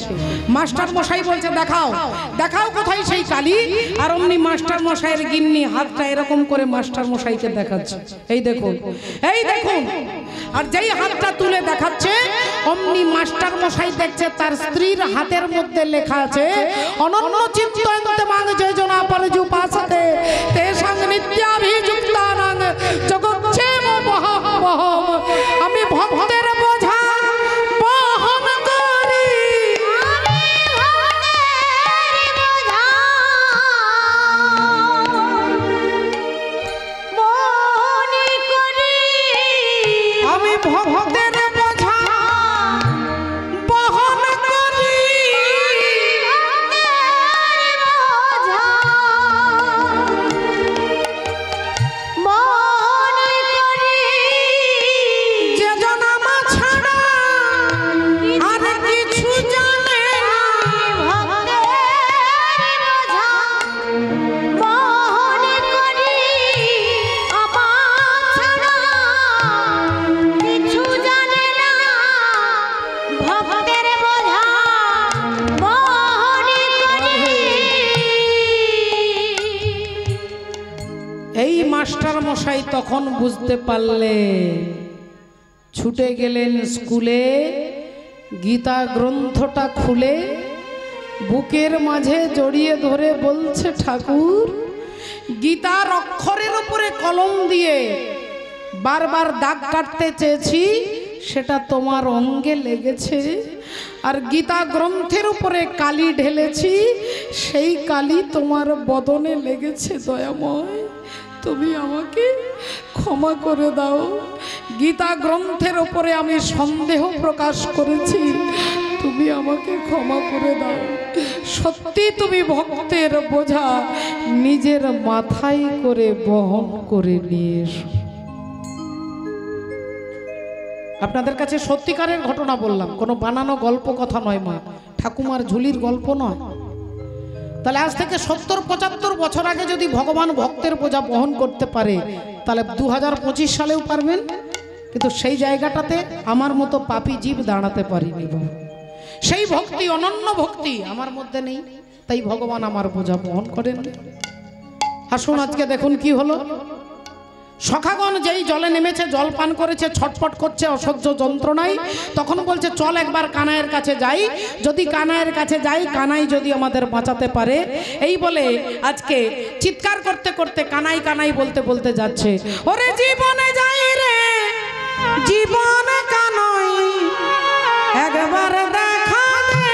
Speaker 1: মাস্টার মশাই বলছে, দেখাও দেখাও কোথায় সেই কালি। আর অমনি মাস্টার মশাইয়ের গিন্নি হাতটা এরকম করে মাস্টার মশাইকে দেখাচ্ছে, এই দেখুন, এই দেখুন। আর যেই হাতটা তুলে দেখাচ্ছে, অমনি মাস্টার মশাই দেখছে তার স্ত্রীর হাতের মধ্যে লেখা আছে, অনন্য চিন্তয়ন্তে মাং যোজনা পরজু পাসতে তেষাং নিত্যাভিযুক্তানাং জগচ্ছেম বহম। আমি ভক্তের বোঝা বহন করি, আমি ভক্তের বোঝা বহন করি, যে জন আমার ছাড়া আর কিছু জানে না। এই মাস্টার মশাই তখন বুঝতে পারলেন, ছুটে গেলেন স্কুলে, গীতা গ্রন্থটা খুলে বুকের মাঝে জড়িয়ে ধরে বলছে, ঠাকুর গীতার অক্ষরের উপরে কলম দিয়ে বারবার দাগ কাটতে চেয়েছি, সেটা তোমার অঙ্গে লেগেছে। আর গীতা গ্রন্থের উপরে কালি ঢেলেছি, সেই কালি তোমার বদনে লেগেছে। দয়াময়, তুমি আমাকে ক্ষমা করে দাও। গীতা গ্রন্থের উপরে আমি সন্দেহ প্রকাশ করেছি, তুমি আমাকে ক্ষমা করে দাও। সত্যি তুমি ভক্তের বোঝা নিজের মাথায় করে বহন করে নিয়ে এসো। আপনাদের কাছে সত্যিকারের ঘটনা বললাম, কোনো বানানো গল্প কথা নয় মা, ঠাকুমার ঝুলির গল্প নয়। তাহলে আজ থেকে 70-75 বছর আগে যদি ভগবান ভক্তের বোঝা বহন করতে পারে, তাহলে 2025 সালেও পারবেন। কিন্তু সেই জায়গাটাতে আমার মতো পাপী জীব দাঁড়াতে পারিনি। সেই ভক্তি, অনন্য ভক্তি আমার মধ্যে নেই, তাই ভগবান আমার বোঝা বহন করেন। আসুন আজকে দেখুন কি হলো। সখাগণ যেই জলে নেমেছে, জল পান করেছে, ছটফট করছে অসহ্য যন্ত্রণায়, তখন বলছে চল একবার কানাইয়ের কাছে যাই। যদি কানাইয়ের কাছে যাই, কানাই যদি আমাদের বাঁচাতে পারে। এই বলে আজকে চিৎকার করতে করতে কানাই কানাই বলতে বলতে যাচ্ছে। ওরে জীবনে যাই রে জীবন কানাই, একবার দেখা দে।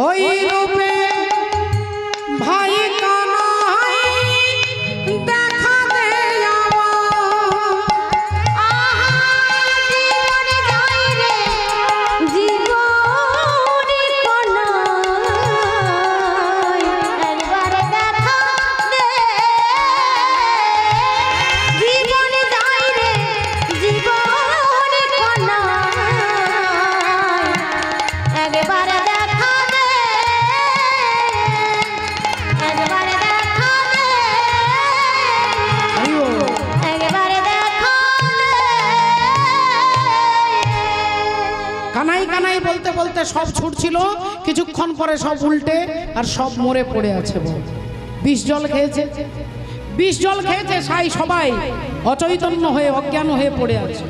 Speaker 1: ওই রূপে ভাই কানাই দেখা দে
Speaker 2: জীবনে যাই রে জীবনে কানাই, একবার দেখা দে। জীবনে যাই রে জীবনে কানাই, একবার দেখা দে, একবার দেখা দে, একবার দেখা দে।
Speaker 1: কানাই কানাই বলতে বলতে সব ছুটছিল, কিছুক্ষণ পরে সব উল্টে আর সব মরে পড়ে আছে। বিষ জল খেয়েছে, বিষ জল খেয়েছে, সাই সবাই অচৈতন্য হয়ে অজ্ঞান হয়ে পড়ে আছে,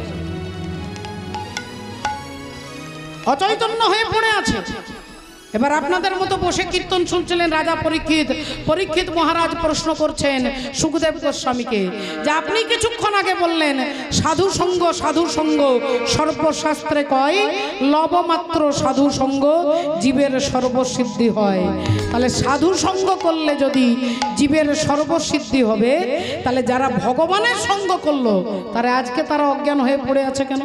Speaker 1: অচৈতন্য হয়ে পড়ে আছে। এবার আপনাদের মতো বসে কীর্তন শুনছিলেন রাজা পরীক্ষিত। পরীক্ষিত মহারাজ প্রশ্ন করছেন সুখদেব গোস্বামীকে যে আপনি কিছুক্ষণ আগে বললেন সাধু সঙ্গ, সাধু সঙ্গ সর্বশাস্ত্রে কয়, লবমাত্র সাধু সঙ্গ জীবের সর্বসিদ্ধি হয়। তাহলে সাধু সঙ্গ করলে যদি জীবের সর্বসিদ্ধি হবে, তাহলে যারা ভগবানের সঙ্গ করলো তারা আজকে তারা অজ্ঞান হয়ে পড়ে আছে কেন?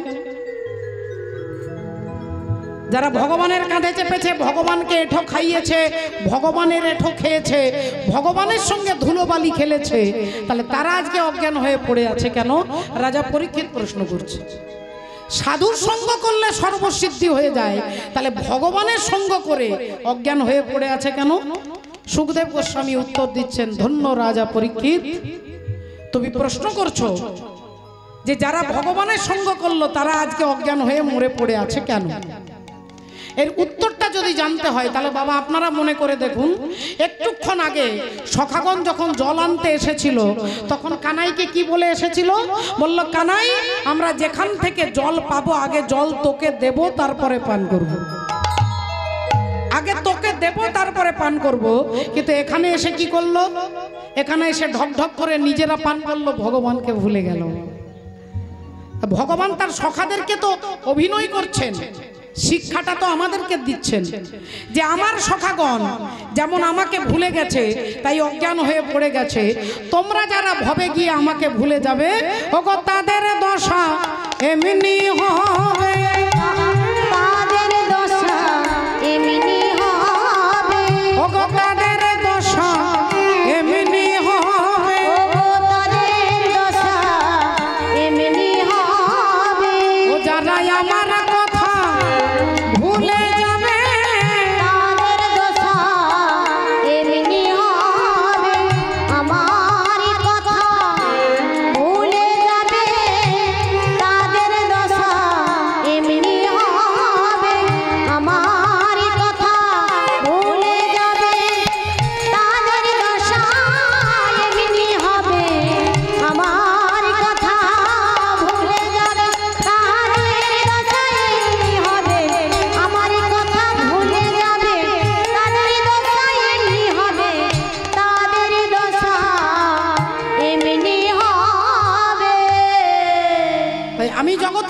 Speaker 1: যারা ভগবানের কাঁধে চেপেছে, ভগবানকে এঁঠো খাইয়েছে, ভগবানের এঁঠো খেয়েছে, ভগবানের সঙ্গে ধুলোবালি খেলেছে, তাহলে তারা আজকে অজ্ঞান হয়ে পড়ে আছে কেন? রাজা পরীক্ষিত প্রশ্ন করছে। সাধুর সঙ্গ করলে সর্বসিদ্ধি হয়ে যায়, তাহলে ভগবানের সঙ্গ করে অজ্ঞান হয়ে পড়ে আছে কেন? সুখদেব গোস্বামী উত্তর দিচ্ছেন, ধন্য রাজা পরীক্ষিত, তুমি প্রশ্ন করছো যে যারা ভগবানের সঙ্গ করলো তারা আজকে অজ্ঞান হয়ে মরে পড়ে আছে কেন। এর উত্তরটা যদি জানতে হয় তাহলে বাবা আপনারা মনে করে দেখুন, একটুক্ষণ আগে সখাগণ যখন জল আনতে এসেছিল তখন কানাইকে কি বলে এসেছিল? বলল, কানাই আমরা যেখান থেকে জল পাবো আগে জল তোকে দেব, তারপরে পান করব। আগে তোকে দেব তারপরে পান করব। কিন্তু এখানে এসে কি করলো? এখানে এসে ঢক ঢক করে নিজেরা পান করলো, ভগবানকে ভুলে গেল। ভগবান তার সখাদেরকে তো অভিনয় করছেন, শিক্ষাটা তো আমাদেরকে দিচ্ছেন যে আমার সখাগণ যেমন আমাকে ভুলে গেছে তাই অজ্ঞান হয়ে পড়ে গেছে, তোমরা যারা ভবে গিয়ে আমাকে ভুলে যাবে ওগো তাদের দশা এমনি হবে,
Speaker 2: তাদের দশা এমনি হবে,
Speaker 1: ওগো তাদের দশা এমনি হবে,
Speaker 2: ওগো তাদের দশা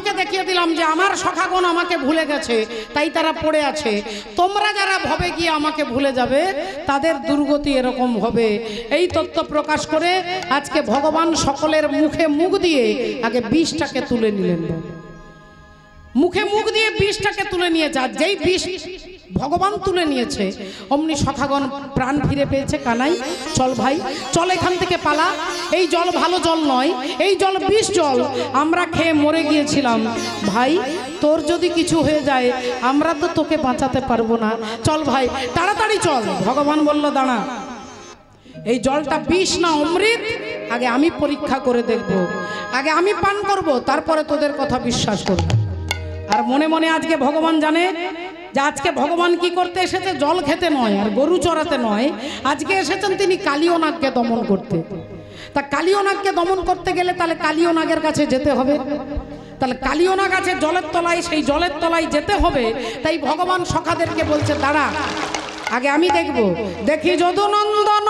Speaker 1: তোমাকে দেখিয়ে দিলাম যে আমার সখাগণ আমাকে ভুলে গেছে, তাই তারা পড়ে আছে। তোমরা যারা ভবে গিয়ে আমাকে ভুলে যাবে তাদের দুর্গতি এরকম হবে। এই তত্ত্ব প্রকাশ করে আজকে ভগবান সকলের মুখে মুখ দিয়ে আগে বিষটাকে তুলে নিলেন। মুখে মুখ দিয়ে বিষটাকে তুলে নিয়েছে। আর যেই বিষ ভগবান তুলে নিয়েছে অমনি সখাগণ প্রাণ ফিরে পেয়েছে। কানাই চল ভাই, চল এখান থেকে পালা। এই জল ভালো জল নয়, এই জল বিষ জল। আমরা খেয়ে মরে গিয়েছিলাম ভাই, তোর যদি কিছু হয়ে যায় আমরা তো তোকে বাঁচাতে পারবো না। চল ভাই তাড়াতাড়ি চল। ভগবান বলল দাঁড়া, এই জলটা বিষ না অমৃত আগে আমি পরীক্ষা করে দেখব, আগে আমি পান করব, তারপরে তোদের কথা বিশ্বাস করব। আর মনে মনে আজকে ভগবান জানে যে আজকে ভগবান কি করতে এসেছে, জল খেতে নয় আর গরু চড়াতে নয়, আজকে এসেছেন তিনি কালীয় নাগকে দমন করতে। তা কালীয় নাগকে দমন করতে গেলে তাহলে কালীয় নাগের কাছে যেতে হবে। তাহলে কালীয় নাগ আছে জলের তলায়, সেই জলের তলায় যেতে হবে। তাই ভগবান সখাদেরকে বলছে দাঁড়া, আগে আমি দেখব। দেখি যদু নন্দন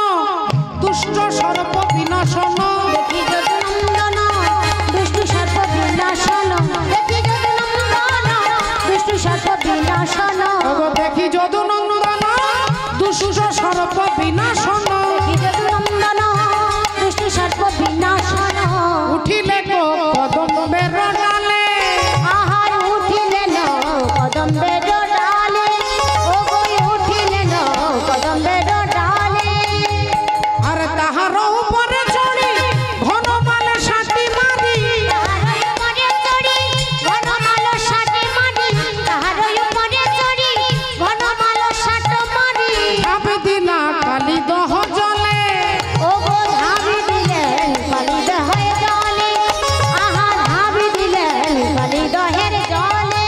Speaker 1: দুষ্ট সর্প বিনাশন,
Speaker 2: দেখি যদুনন্দন দুষ্টু সর্প বিনাশন, দেখি যদুনন্দন দুষ্টু সর্প বিনাশন,
Speaker 1: দেখি যদু নন্দন দুষ্ট সর্প বিনাশন,
Speaker 2: দেখি যদুনন্দন দুষ্টু সর্প বিনাশন,
Speaker 1: উঠিলে কদম্বের ডালে,
Speaker 2: আহার উঠিলেন কদম্বের ডালে, ও গো উঠিলেন কদম্বের ডালে,
Speaker 1: আর তাহার উপরে চড়ি ঘনমালে সাথী মারি,
Speaker 2: তাহার উপরে চড়ি ঘনমালো সাথে মারি, তাহার উপরে চড়ি ঘনমালো সাথে মারি,
Speaker 1: ঝাঁপ দিলা কালী দহ জলে,
Speaker 2: ও গো ধাবি দিলেন কালী দহের জলে, আহা ধাবি দিলেন কালী দহের জলে।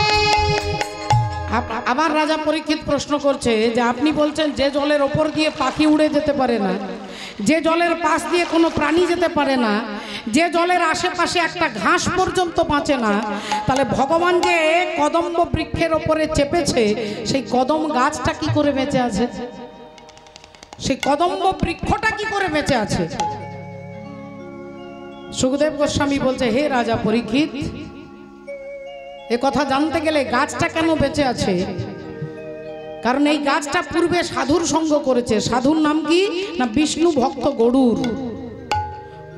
Speaker 1: আবার রাজা পরীক্ষিত প্রশ্ন করছে যে আপনি বলছেন যে জলের ওপর দিয়ে পাখি উড়ে যেতে পারে না, যে জলের পাশ দিয়ে কোনো প্রাণী যেতে পারে না, যে জলের আশেপাশে একটা ঘাস পর্যন্ত বাঁচে না, তাহলে ভগবান যে কদম্ব বৃক্ষের ওপরে চেপেছে সেই কদম গাছটা কি করে বেঁচে আছে, সেই কদম্ব বৃক্ষটা কি করে বেঁচে আছে? সুখদেব গোস্বামী বলছে হে রাজা পরীক্ষিত, এ কথা জানতে গেলে গাছটা কেন বেঁচে আছে, কারণ এই গাছটা পূর্বে সাধুর সঙ্গ করেছে। সাধুর নাম কি না বিষ্ণু ভক্ত গরুর।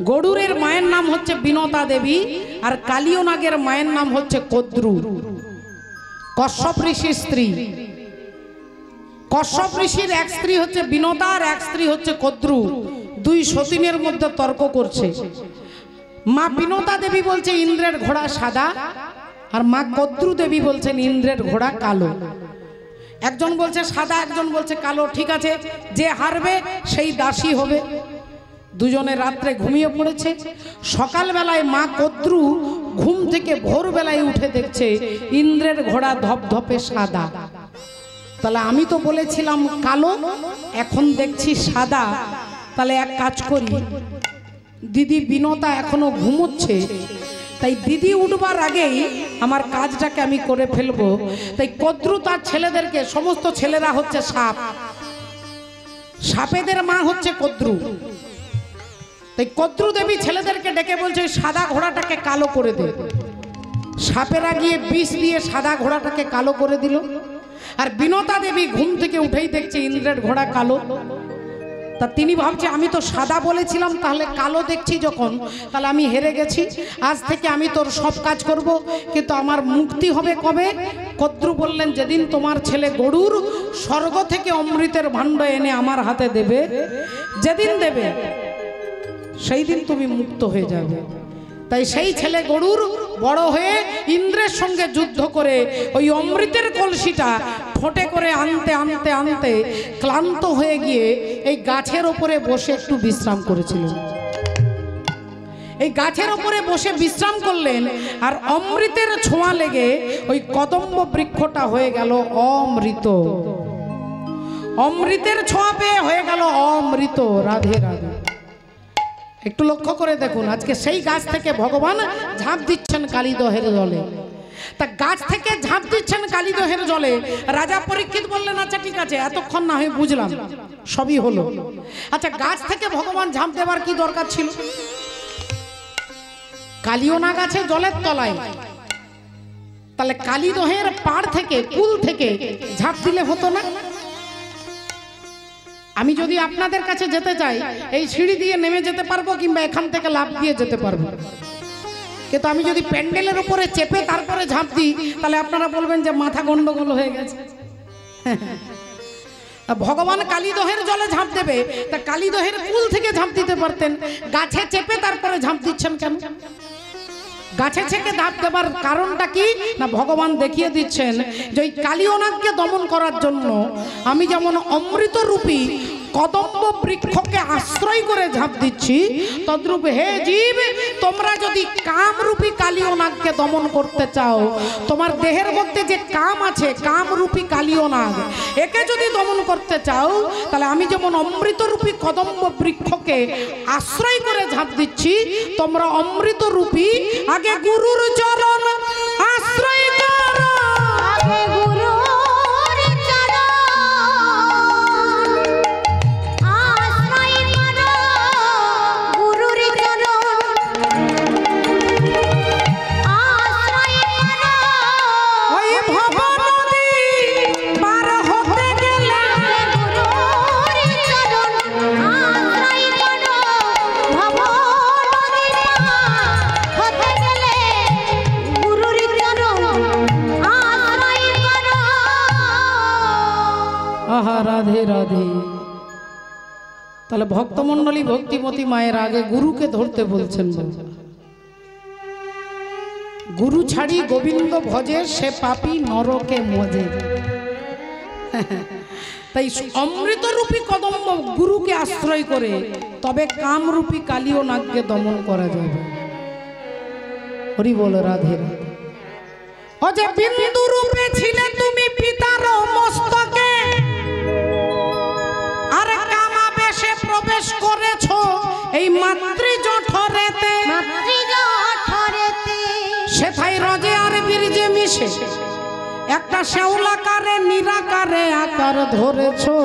Speaker 1: গরুরের মায়ের নাম হচ্ছে বিনতা দেবী, আর কালীয় নাগের মায়ের নাম হচ্ছে কদ্রু, কশ্যপ ঋষির স্ত্রী। কশ্যপ ঋষির এক স্ত্রী হচ্ছে বিনতা আর এক স্ত্রী হচ্ছে কদ্রু। দুই সতীনের মধ্যে তর্ক করছে। মা বিনতা দেবী বলছে ইন্দ্রের ঘোড়া সাদা, আর মা কদ্রু দেবী বলছেন ইন্দ্রের ঘোড়া কালো। একজন বলছে সাদা, একজন বলছে কালো। ঠিক আছে, যে হারবে সেই দাসী হবে। দুজনে রাত্রে ঘুমিয়ে পড়েছে। সকালবেলায় মা কদ্রু ঘুম থেকে ভোরবেলায় উঠে দেখছে ইন্দ্রের ঘোড়া ধপধপে সাদা। তাহলে আমি তো বলেছিলাম কালো, এখন দেখছি সাদা। তাহলে এক কাজ করি, দিদি বিনতা এখনো ঘুমোচ্ছে, তাই দিদি উঠবার আগেই আমার কাজটাকে আমি করে ফেলবো। তাই কদ্রু তার ছেলেদেরকে, সমস্ত ছেলেরা হচ্ছে সাপ, সাপেদের মা হচ্ছে কদ্রু। তাই কদ্রু দেবী ছেলেদেরকে ডেকে বলছে ওই সাদা ঘোড়াটাকে কালো করে দে। সাপেরা গিয়ে বিষ দিয়ে সাদা ঘোড়াটাকে কালো করে দিল। আর বিনতা দেবী ঘুম থেকে উঠেই দেখছে ইন্দ্রের ঘোড়া কালো। তা তিনি ভাবছে আমি তো সাদা বলেছিলাম, তাহলে কালো দেখছি যখন, তাহলে আমি হেরে গেছি। আজ থেকে আমি তোর সব কাজ করব, কিন্তু আমার মুক্তি হবে কবে? কদ্রু বললেন যেদিন তোমার ছেলে গরুর স্বর্গ থেকে অমৃতের ভাণ্ড এনে আমার হাতে দেবে, যেদিন দেবে সেই দিন তুমি মুক্ত হয়ে যাবে। তাই সেই ছেলে গরুর বড় হয়ে ইন্দ্রের সঙ্গে যুদ্ধ করে ওই অমৃতের কলসিটা ঠোঁটে করে আনতে আনতে আনতে ক্লান্ত হয়ে গিয়ে এই গাছের ওপরে বসে একটু বিশ্রাম করেছিলেন। এই গাছের ওপরে বসে বিশ্রাম করলেন, আর অমৃতের ছোঁয়া লেগে ওই কদম্ব বৃক্ষটা হয়ে গেল অমৃত। অমৃতের ছোঁয়া পেয়ে হয়ে গেল অমৃত। রাধে রাধে। একটু লক্ষ্য করে দেখুন, আজকে সেই গাছ থেকে ভগবান ঝাঁপ দিচ্ছেন কালীদহের জলে। তা গাছ থেকে ঝাঁপ দিচ্ছেন কালীদহের জলে। রাজা পরীক্ষিত বললেন আচ্ছা ঠিক আছে, এতক্ষণ না হয় বুঝলাম, সবই হলো। আচ্ছা গাছ থেকে ভগবান ঝাঁপ দেবার কি দরকার ছিল? কালীয় নাগ আছে জলের তলায়, তাহলে কালীদহের পাড় থেকে কুল থেকে ঝাঁপ দিলে হতো না? আমি যদি আপনাদের কাছে যেতে চাই এই সিঁড়ি দিয়ে নেমে যেতে পারবো কিংবা এখান থেকে লাফ দিয়ে যেতে পারবো, কিন্তু আমি যদি প্যান্ডেলের উপরে চেপে তারপরে ঝাঁপ দিই তাহলে আপনারা বলবেন যে মাথা গন্ডগোল হয়ে গেছে। ভগবান কালীদহের জলে ঝাঁপ দেবে, তা কালীদহের কুল থেকে ঝাঁপ দিতে পারতেন, গাছে চেপে তারপরে ঝাঁপ দিচ্ছেন কেন? গাছে ছেকে ঝাঁপ দেবার কারণটা কি না ভগবান দেখিয়ে দিচ্ছেন যে ওই কালিয়নাগকে দমন করার জন্য আমি যেমন অমৃত রূপী কদম্ব বৃক্ষকে আশ্রয় করে ঝাঁপ দিচ্ছি, তদ্রূপ হে জীব তোমরা যদি কামরূপী কালিয়নাগকে দমন করতে চাও, তোমার দেহের মধ্যে যে কাম আছে কামরূপী কালিয়নাগ, একে যদি দমন করতে চাও তাহলে আমি যেমন অমৃতরূপী কদম্ব বৃক্ষকে আশ্রয় করে ঝাঁপ দিচ্ছি, তোমরা অমৃতরূপী আগে গুরুর চরণ আশ্রয় করো।
Speaker 2: আগে গুরুর চরণ আশ্রয় করো, গুরুর চরণ আশ্রয় করো।
Speaker 1: ওই ভব নদী পার হতে গেলে
Speaker 2: গুরুর চরণ আশ্রয় করো, ভব নদী পার হতে গেলে গুরুর চরণ আশ্রয় করো।
Speaker 1: আহা রাধে রাধে। তাহলে ভক্তমণ্ডলী ভক্তিমতী মায়ের আগে গুরুকে ধরতে বলছেন। গুরু ছাড়ি গোবিন্দ ভজে সে পাপী নরকে মজে। তাই অমৃতরূপী কদম্ব গুরুকে আশ্রয় করে তবে কামরূপী কালিয়নাগকে দমন করা যাবে। হরি বল রাধে রাধে। ও যে বিন্দু রূপে ছিলে তুমি পিতার মস্তকে, আর কামাবেশে প্রবেশ করেছো এই মাতৃ জঠরেতে,
Speaker 2: মাতৃজঠরেতে
Speaker 1: সেথায় রজে আর বীর্যে মিশে একটা শ্যাওলাকারে নিরাকারে আকার ধরেছো।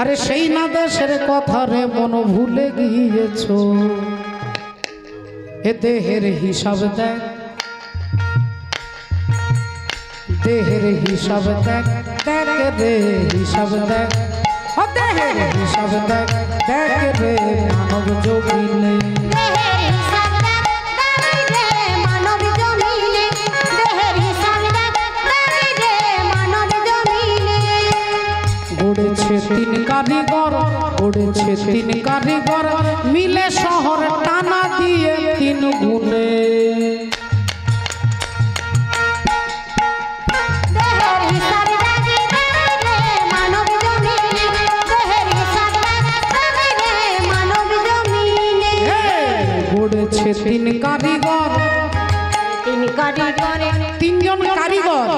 Speaker 1: আরে সেই না দেশের কথা রে মন ভুলে গিয়েছো। এ দেহের হিসাব দেখ, দেহের হিসাব দেখ, দেখ রে হিসাব দেখ, ও দেহের হিসাব দেখ, দেখ রে মানব যোগিনে।
Speaker 2: দেহের হিসাব দেখ, দেখ রে মানব জমিনে, দেহের হিসাব দেখ, দেখ রে মানব জমিনে।
Speaker 1: গড়েছে তিন কারিগর, গড়েছে তিন কারিগর মিলে শহর টানা দিয়ে তিন গুণে।
Speaker 2: দেহের হিসাব দেখ, দেখ রে মানব জমিনে, দেহের হিসাব দেখ, দেখ রে মানব জমিনে।
Speaker 1: গড়েছে তিন কারিগর,
Speaker 2: তিন কারিগরে
Speaker 1: তিনজন কারিগর,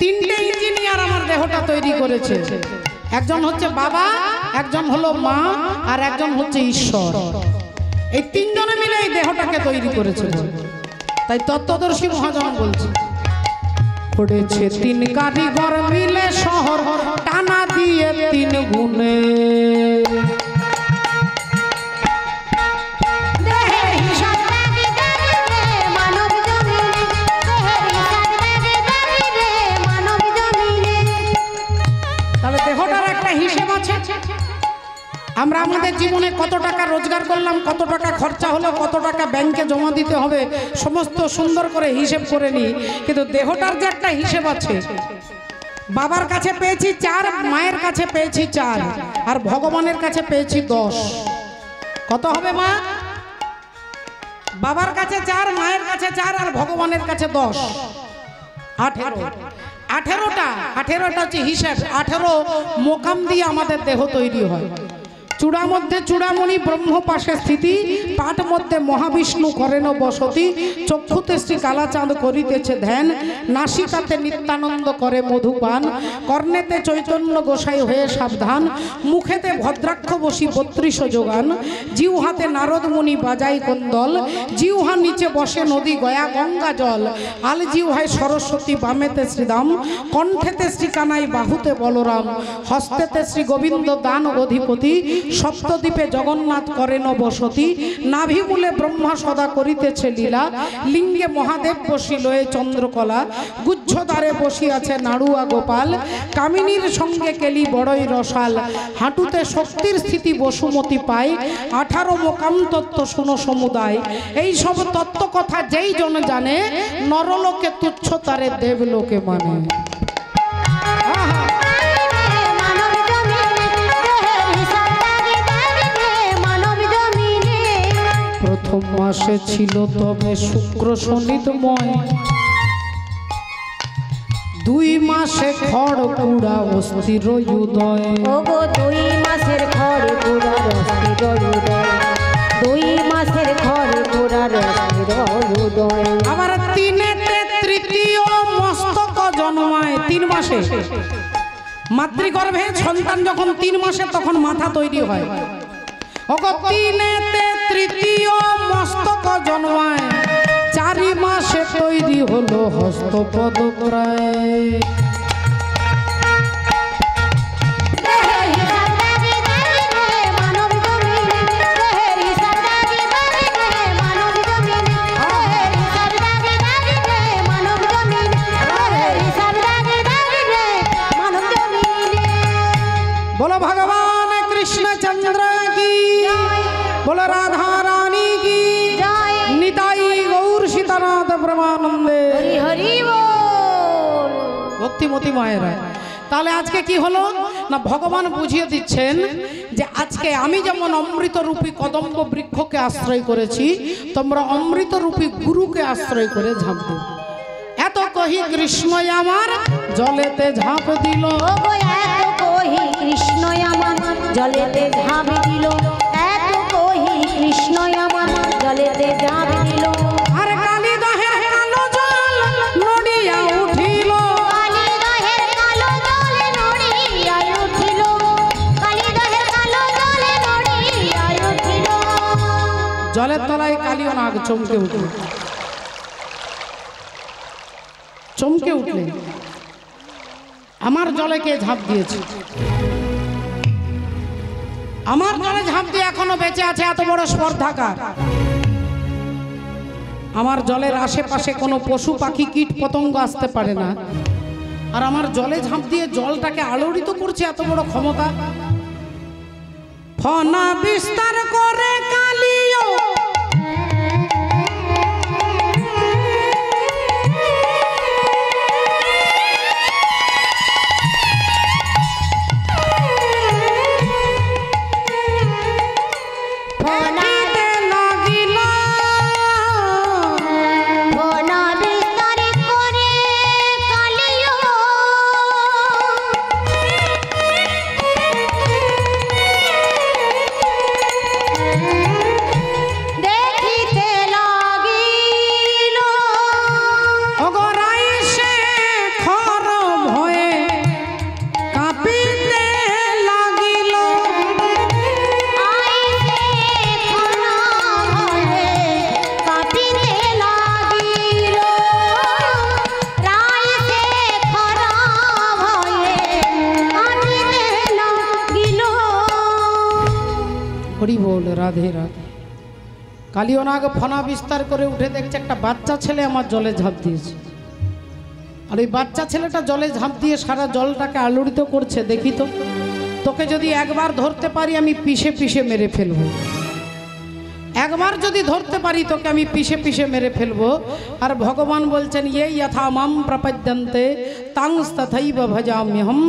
Speaker 1: তিনটে ইঞ্জিনিয়ার আমার দেহটা তৈরি করেছে। একজন হচ্ছে বাবা, একজন হলো মা, আর একজন হচ্ছে ঈশ্বর। এই তিনজনে মিলে এই দেহটাকে তৈরি করেছে। তাই তত্ত্বদর্শী মহাজন বলছে গড়েছে তিন কারিগর মিলে শহর টানা দিয়ে তিন গুণে।
Speaker 2: দেহের হিসাব দেখ, দেখ রে মানব জমিনে, দেহের হিসাব দেখ, দেখ রে মানব জমিনে।
Speaker 1: তাহলে দেহটার একটা হিসেব আছে। আমরা আমাদের জীবনে কত টাকা রোজগার করলাম, কত টাকা খরচা হলো, কত টাকা ব্যাংকে জমা দিতে হবে, সমস্ত সুন্দর করে হিসেব করে নিই, কিন্তু দেহটার যে একটা হিসেব আছে। বাবার কাছে পেয়েছি 4, মায়ের কাছে পেয়েছি 4, আর ভগবানের কাছে পেয়েছি 10। কত হবে মা? বাবার কাছে 4, মায়ের কাছে 4, আর ভগবানের কাছে 10, 18। 18টা হচ্ছে হিসাব। 18 মোকাম দিয়ে আমাদের দেহ তৈরি হয়। চূড়া মধ্যে চূড়ামণি ব্রহ্ম পাশে স্থিতি, পাট মধ্যে মহাবিষ্ণু করেন বসতি, চক্ষুতে শ্রী কালাচাঁদ করিতেছে ধ্যান, নাসিকাতে নিত্যানন্দ করে মধুপান, কর্ণেতে চৈতন্য গোসাই হয়ে সাবধান, মুখেতে ভদ্রাক্ষ বসি 32 যোগান, জিহ্বাতে নারদ মুনি বাজাই কন্দল, জিহ্বা নিচে বসে নদী গয়া গঙ্গা জল, আল জিহ্বায় সরস্বতী, বামেতে শ্রীদাম, কণ্ঠেতে শ্রী কানাই, বাহুতে বলরাম, হস্তেতে শ্রী গোবিন্দ দান অধিপতি, সপ্তদ্বীপে জগন্নাথ করেন বসতি, নাভিমূলে ব্রহ্মা সদা করিতেছে লীলা, লিঙ্গে মহাদেব বসিল এ চন্দ্রকলা, গুচ্ছদ্বারে বসিয়াছে নাড়ুয়া গোপাল, কামিনীর সঙ্গে কেলি বড়ই রসাল, হাঁটুতে শক্তির স্থিতি বসুমতি পায়, 18 মোকাম তত্ত্ব শুনো সমুদায়। এই সব তত্ত্ব কথা যেই জন জানে, নরলোকে তুচ্ছ তারে দেবলোকে মানে। প্রথম মাসে ছিল তবে শুক্র শনিতময়, 2 মাসে খড় পুরা অস্থির উদয়।
Speaker 2: ওগো 2 মাসের খড় পুরা অস্থির উদয়, 2 মাসের খড় পুরা অস্থির উদয়।
Speaker 1: আবার 3-তে তৃতীয় মস্তক জন্মায়, 3 মাসে মাতৃগর্ভে সন্তান যখন 3 মাসে তখন মাথা তৈরি হয়। ওগো 3-তে তৃতীয় মস্তক জন্মায়, 4 মাসে তৈরি হলো হস্তপদ প্রায়। बोलो भगवान कृष्णचंद्र की, बोलो राधा रानी की, निताई गौर सीतानाथ ब्रह्मानंदे।
Speaker 2: হরি হরি বল।
Speaker 1: ভক্তিমতী মায়েরা, তাহলে আজকে কি হলো না, ভগবান বুঝিয়ে দিচ্ছেন যে আজকে আমি যেমন অমৃত রূপী কদম্ব বৃক্ষকে আশ্রয় করেছি, তোমরা অমৃত রূপী গুরুকে আশ্রয় করে ঝাঁপ দিও। এত কহি কৃষ্ণ আমার জলেতে ঝাঁপ দিল,
Speaker 2: ওগো এত কহি কৃষ্ণ আমার জলেতে ঝাঁপ দিল, এত কহি কৃষ্ণ আমার জলেতে ঝাঁপ দিল।
Speaker 1: আর কালী দহের কালো জল নড়িয়া উঠিল,
Speaker 2: কালী দহের কালো জলে নড়িয়া উঠিল, কালী দহের কালো জলে নড়িয়া উঠিল।
Speaker 1: জলের তলায় কালীয় নাগ চমকে উঠল, চমকে উঠলেন। আমার জলে কে ঝাঁপ দিয়েছে? আমার জলে ঝাঁপ দিয়ে এখনো বেঁচে আছে এত বড় স্পর্ধাকার। আমার জলের আশেপাশে কোনো পশু পাখি কীট পতঙ্গ আসতে পারে না, আর আমার জলে ঝাঁপ দিয়ে জলটাকে আলোড়িত করছে এত বড় ক্ষমতা। ফনা বিস্তার করে কালিও হরি বল, রাধে রাধে। কালীয় নাগ ফনা বিস্তার করে উঠে দেখছে একটা বাচ্চা ছেলে আমার জলে ঝাঁপ দিয়েছে, আর ওই বাচ্চা ছেলেটা জলে ঝাঁপ দিয়ে সারা জলটাকে আলোড়িত করছে। দেখি তো, তোকে যদি একবার ধরতে পারি আমি পিষে পিষে মেরে ফেলবো, একবার যদি ধরতে পারি তোকে আমি পিষে পিষে মেরে ফেলবো। আর ভগবান বলছেন, ইয়ে যথা মাম প্রপদ্যন্তে তাংস তথৈব ভজাম্যহম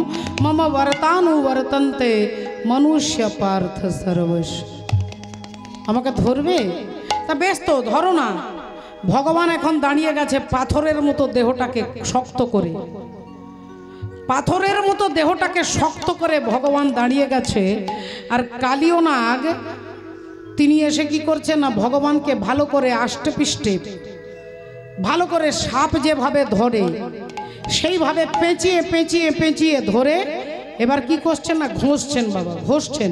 Speaker 1: মম বর্তানুবর্তন্তে মনুষ্য পার্থ সর্বস্ব। আমাকে ধরবে? তা বেশ, তো ধরো না। ভগবান এখন দাঁড়িয়ে গেছে পাথরের মতো দেহটাকে শক্ত করে, পাথরের মতো দেহটাকে শক্ত করে ভগবান দাঁড়িয়ে গেছে। আর কালীয় নাগ তিনি এসে কি করছে না, ভগবানকে ভালো করে আষ্টে পিষ্টে ভালো করে সাপ যেভাবে ধরে সেইভাবে পেঁচিয়ে পেঁচিয়ে পেঁচিয়ে ধরে এবার কি করছেন না, ঘষছেন বাবা, ঘষছেন,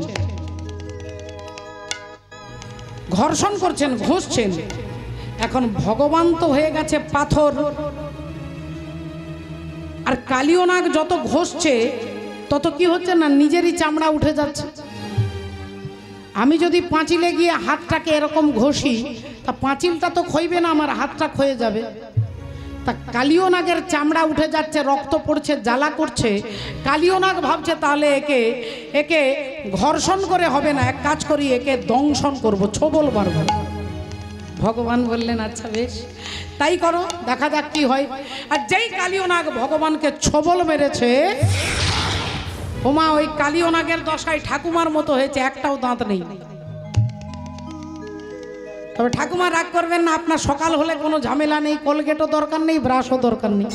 Speaker 1: ঘর্ষণ করছেন, ঘষছেন। এখন ভগবান তো হয়ে গেছে পাথর, আর কালীয় নাগ যত ঘষছে তত কি হচ্ছে না, নিজেরই চামড়া উঠে যাচ্ছে। আমি যদি পাঁচিলে গিয়ে হাতটাকে এরকম ঘষি তা পাঁচিলটা তো ক্ষইবে না, আমার হাতটা ক্ষয়ে যাবে। তা কালিও নাগের চামড়া উঠে যাচ্ছে, রক্ত পড়ছে, জ্বালা করছে। কালিও নাগ ভাবছে তাহলে একে একে ঘর্ষণ করে হবে না, এক কাজ করি একে দংশন করব, ছোবল মারব। ভগবান বললেন আচ্ছা বেশ তাই করো, দেখা যাক কি হয়। আর যেই কালিও নাগ ভগবানকে ছোবল মেরেছে, ওমা ওই কালিও নাগের দশায় ঠাকুমার মতো হয়েছে, একটাও দাঁত নেই। তবে ঠাকুমা রাগ করবেন না, আপনার সকাল হলে কোনো ঝামেলা নেই, কোলগেটও দরকার নেই, ব্রাশও দরকার নেই।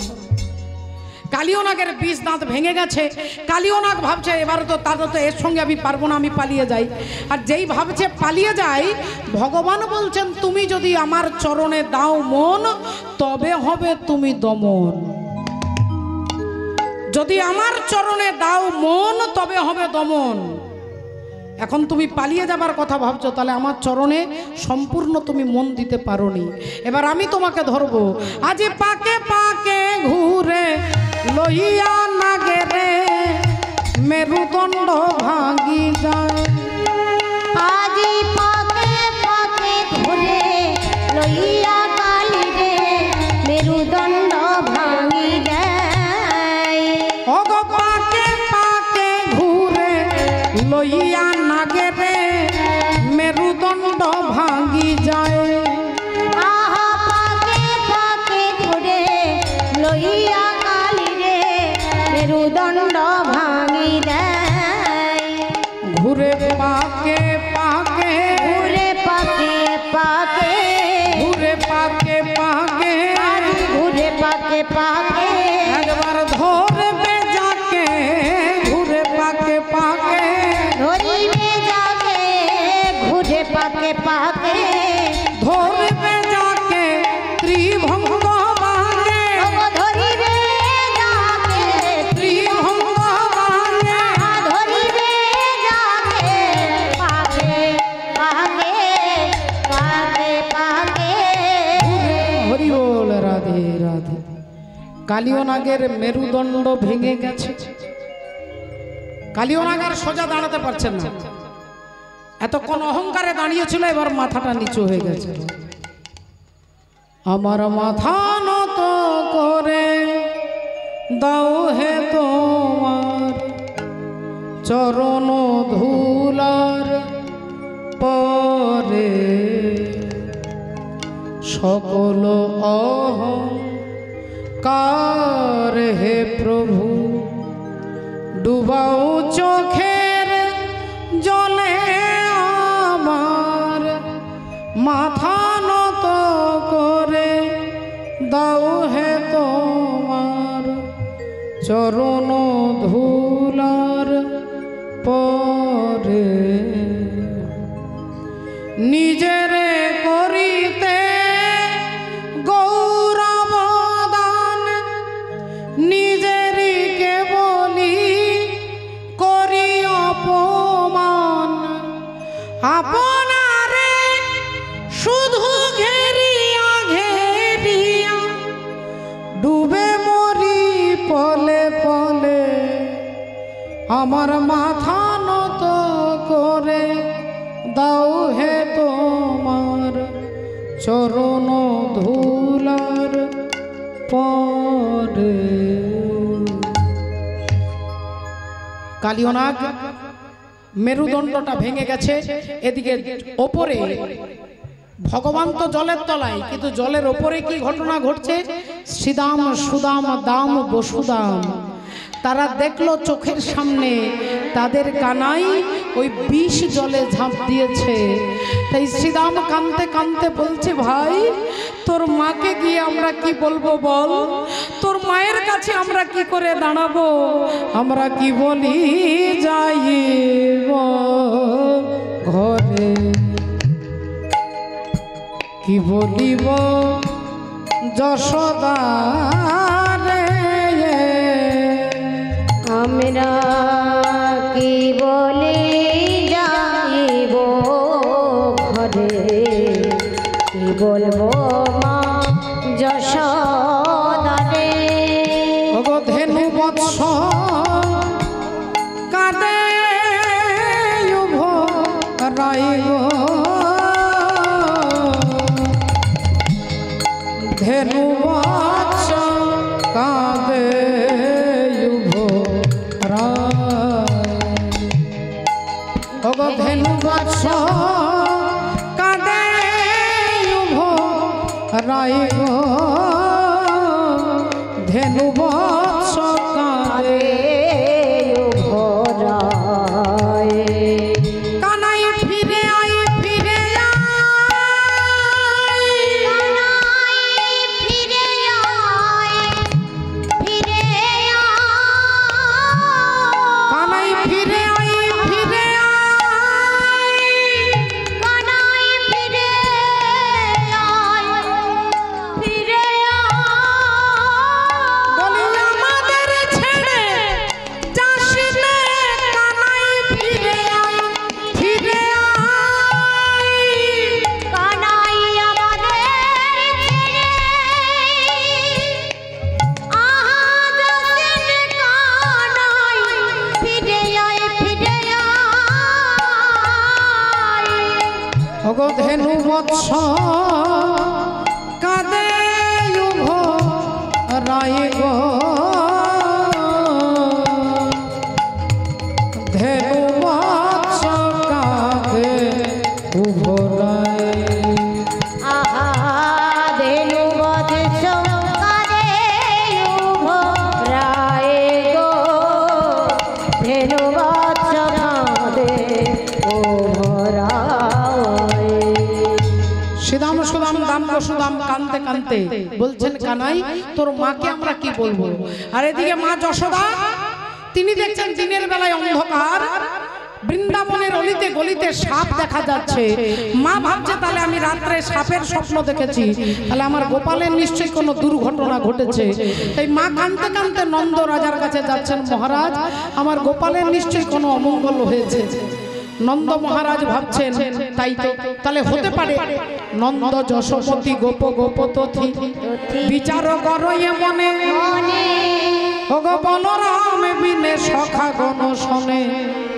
Speaker 1: কালিও নাগের 20 দাঁত ভেঙে গেছে। কালিও নাগ ভাবছে এবার তো তাদের তো এর সঙ্গে আমি পারবো না, আমি পালিয়ে যাই। আর যেই ভাবছে পালিয়ে যাই, ভগবান বলছেন তুমি যদি আমার চরণে দাও মন, তবে হবে তুমি দমন। যদি আমার চরণে দাও মন, তবে হবে দমন। এখন তুমি পালিয়ে যাবার কথা ভাবছো, তাহলে আমার চরণে সম্পূর্ণ তুমি মন দিতে পারোনি। এবার আমি তোমাকে ধরবো। আজ পাকে পাকে ঘুরে লইয়া নাগে রে, মেরুদণ্ড ভাঙি যায়।
Speaker 2: আজ পাকে পাকে ঘুরে লইয়া কালি রে, মেরুদণ্ড ভাঙি যায়।
Speaker 1: ওগো পাকে পাকে ঘুরে লইয়া নাগে রে, মেরুদণ্ড ভাঙি যায়।
Speaker 2: আহা পাকে পাকে ঘুরে লইয়া কালি রে, মেরুদণ্ড ভাঙি দেয়।
Speaker 1: ঘুরে পাকে পাকে
Speaker 2: ঘুরে পাকে পাকে
Speaker 1: ঘুরে পাকে পাকে
Speaker 2: ঘুরে পাকে পাকে
Speaker 1: একবার ধরবে যাকে, ঘুরে পাকে পাকে
Speaker 2: ধরিবে যাকে, ঘুরে পাকে পাকে
Speaker 1: ধরবে যাকে, ত্রিভঙ্গ ভাঙে,
Speaker 2: ধরিবে যাকে,
Speaker 1: ত্রিভঙ্গ ভাঙে।
Speaker 2: ধরিবে যাকে, পাকে পাকে পাকে পাকে।
Speaker 1: হরি বল, রাধে রাধে। কালিও নাগের মেরুদণ্ড ভেঙে গেছে। কালিও নাগ আর সোজা দাঁড়াতে পারছেন না, এতক্ষণ অহংকারে দাঁড়িয়েছিল, এবার মাথাটা নিচু হয়ে গেছে। আমার মাথা নত করে দাও হে তোমার চরণ ধুলার পরে, সকল অহংকার হে প্রভু ডুবাও চোখের জলে আমার। মাথা নত করে দাও হে তোমার চরণ ধুলার পরে, নিজেরে করিতে গৌরব দান, নিজেরই কেবলি করি অপমান। আপনারে শুধু ঘেরিয়া ঘেরিয়া ডুবে মরি পলে পলে। আমার মাথা নত করে দাও হে তোমার চরণ ধুলার পরে। কালিও নাগ মেরুদণ্ডটা ভেঙে গেছে। এদিকে ওপরে ভগবান তো জলের তলায়, কিন্তু জলের ওপরে কি ঘটনা ঘটছে? শ্রীদাম সুদাম দাম বসুদাম তারা দেখলো চোখের সামনে তাদের কানাই ওই বিষ জলে ঝাঁপ দিয়েছে। তাই শ্রীদাম কাঁদতে কাঁদতে বলছে, ভাই তোর মাকে গিয়ে আমরা কি বলবো বল, তোর মায়ের কাছে আমরা কি করে দাঁড়াবো, আমরা কি বলি যাইব ঘরে, কি বলিব যশোদা রে,
Speaker 2: আমরা কি বলি যাইব ঘরে, কি বলবো মা যশোদা রে।
Speaker 1: ওগো ধেনু বৎস কাঁদে রাই ধেনু বৎস কাঁদে ওগো ধেনু বৎস কাঁদে রায় গো ধেনু বৎস কাঁদে কানাই ফিরে আয় ফিরে কানাই ফিরে ওগো ধেনু বৎস কাঁদে রায় গো ধেনু বৎস কাঁদে রায়
Speaker 2: আহা ধেনু বৎস কাঁদে রায় গো ধেনু বৎস কাঁদে
Speaker 1: সুদাম সুদাম দাম সুদাম কানতে কানতে বলছেন কানাই তোর মাকে আমরা কি বলবো। আর এদিকে মা যশোদা তিনি দেখছেন দিনের বেলায় অন্ধকার, বৃন্দাবনের অলিতে গলিতে সাপ দেখা যাচ্ছে। মা ভাবছে তাহলে আমি রাত্রে সাপের স্বপ্ন দেখেছি, তাহলে আমার গোপালের নিশ্চয়ই কোনো দুর্ঘটনা ঘটেছে। তাই মা কানতে কানতে নন্দ রাজার কাছে যাচ্ছেন, মহারাজ আমার গোপালের নিশ্চয়ই কোনো অমঙ্গল হয়েছে। নন্দ মহারাজ ভাবছেন তাই তো, তাহলে হতে পারে নন্দ যশোমতি গোপ গোপতথি বিচার করয়ে মনে ওগো বলরাম বিনে সখা গণ শোনে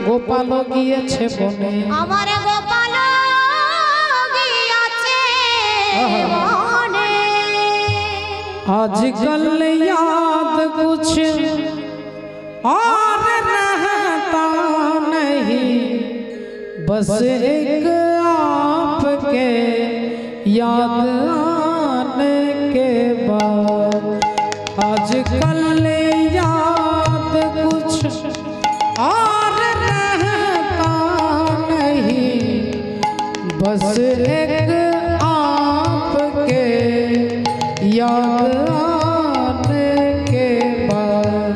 Speaker 1: গোপাল গিয়েছে বনে।
Speaker 2: আমার গোপাল গিয়েছে বনে।
Speaker 1: आजकल याद कुछ और रहता नहीं, बस एक आपके याद आने के बाद। आजकल याद कुछ और रहता नहीं, बस एक आपके याद आने के बाद।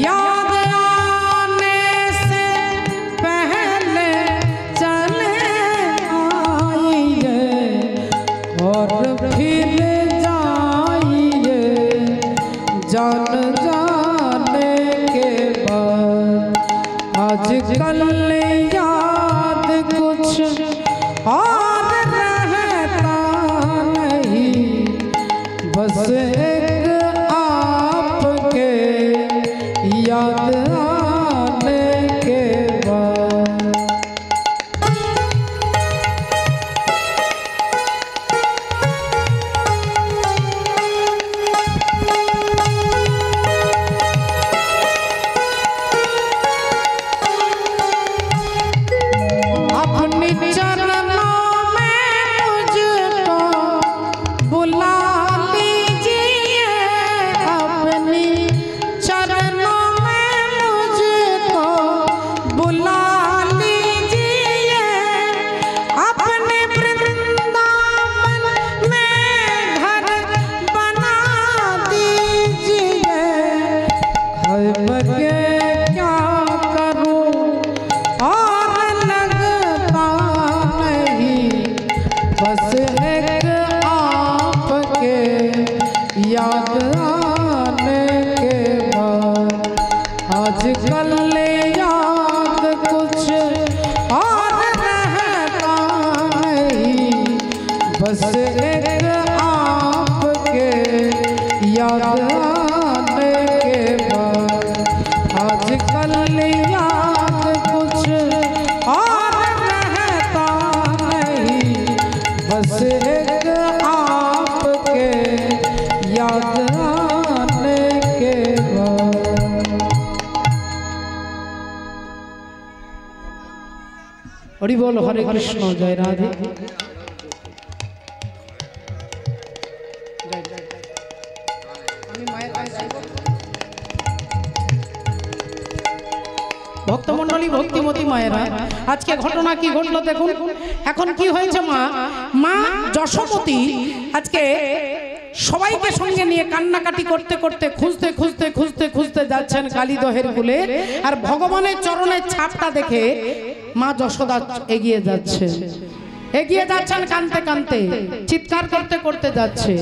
Speaker 1: याद आने से पहले चले आइए और फिर जाइए जान जाने के बाद। आजकल याद कुछ और रहता नहीं, बस एक आपके याद आने के बाद। अपने चरणों में मुझको बुला लीजिए, अपने चरणों में मुझको बुला लीजिए। अपने वृंदावन में घर बना दीजिए। है मगे क्या करूं और लगता नहीं, बस एक आपके याद आने के बाद। आजकल याद कुछ और रहता नहीं, बस एक आपके याद आने के बाद। आजकल याद कुछ और रहता नहीं, बस एक आपके त्यागने के बाद। हरि बोल हरे कृष्ण जय राधे। ভক্তমণ্ডলী ভক্তিমতী মায়েরা আজকে ঘটনা কি ঘটলো দেখুন। এখন কি হয়েছে মা মা যশোমতী আজকে সবাইকে সঙ্গে নিয়ে কান্নাকাটি করতে করতে খুঁজতে খুঁজতে খুঁজতে খুঁজতে যাচ্ছেন কালীদহের কূলে। আর ভগবানের চরণের ছাপটা দেখে মা যশোদা এগিয়ে যাচ্ছেন কানতে কানতে চিৎকার করতে করতে যাচ্ছে,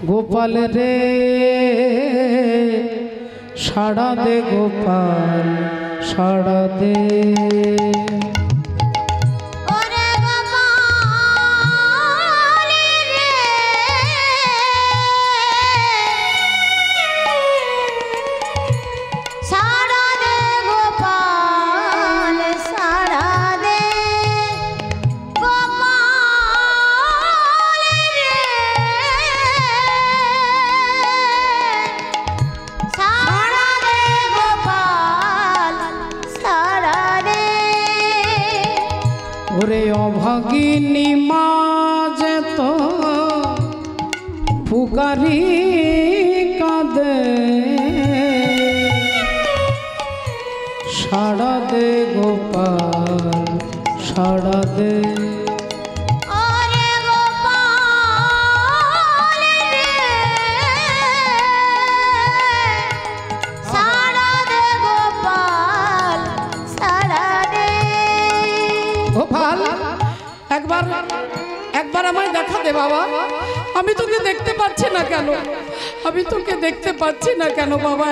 Speaker 1: গোপাল রে সাড়া দে গোপাল সাড়া দে। ওরে অভাগিনী মা যে তো পুকারি কাঁদে, সাড়া দে গোপাল সাড়া দে। একবার আমায় দেখা দে বাবা, আমি তোকে দেখতে পাচ্ছি না কেন, আমি তোকে দেখতে পাচ্ছি না কেন বাবা,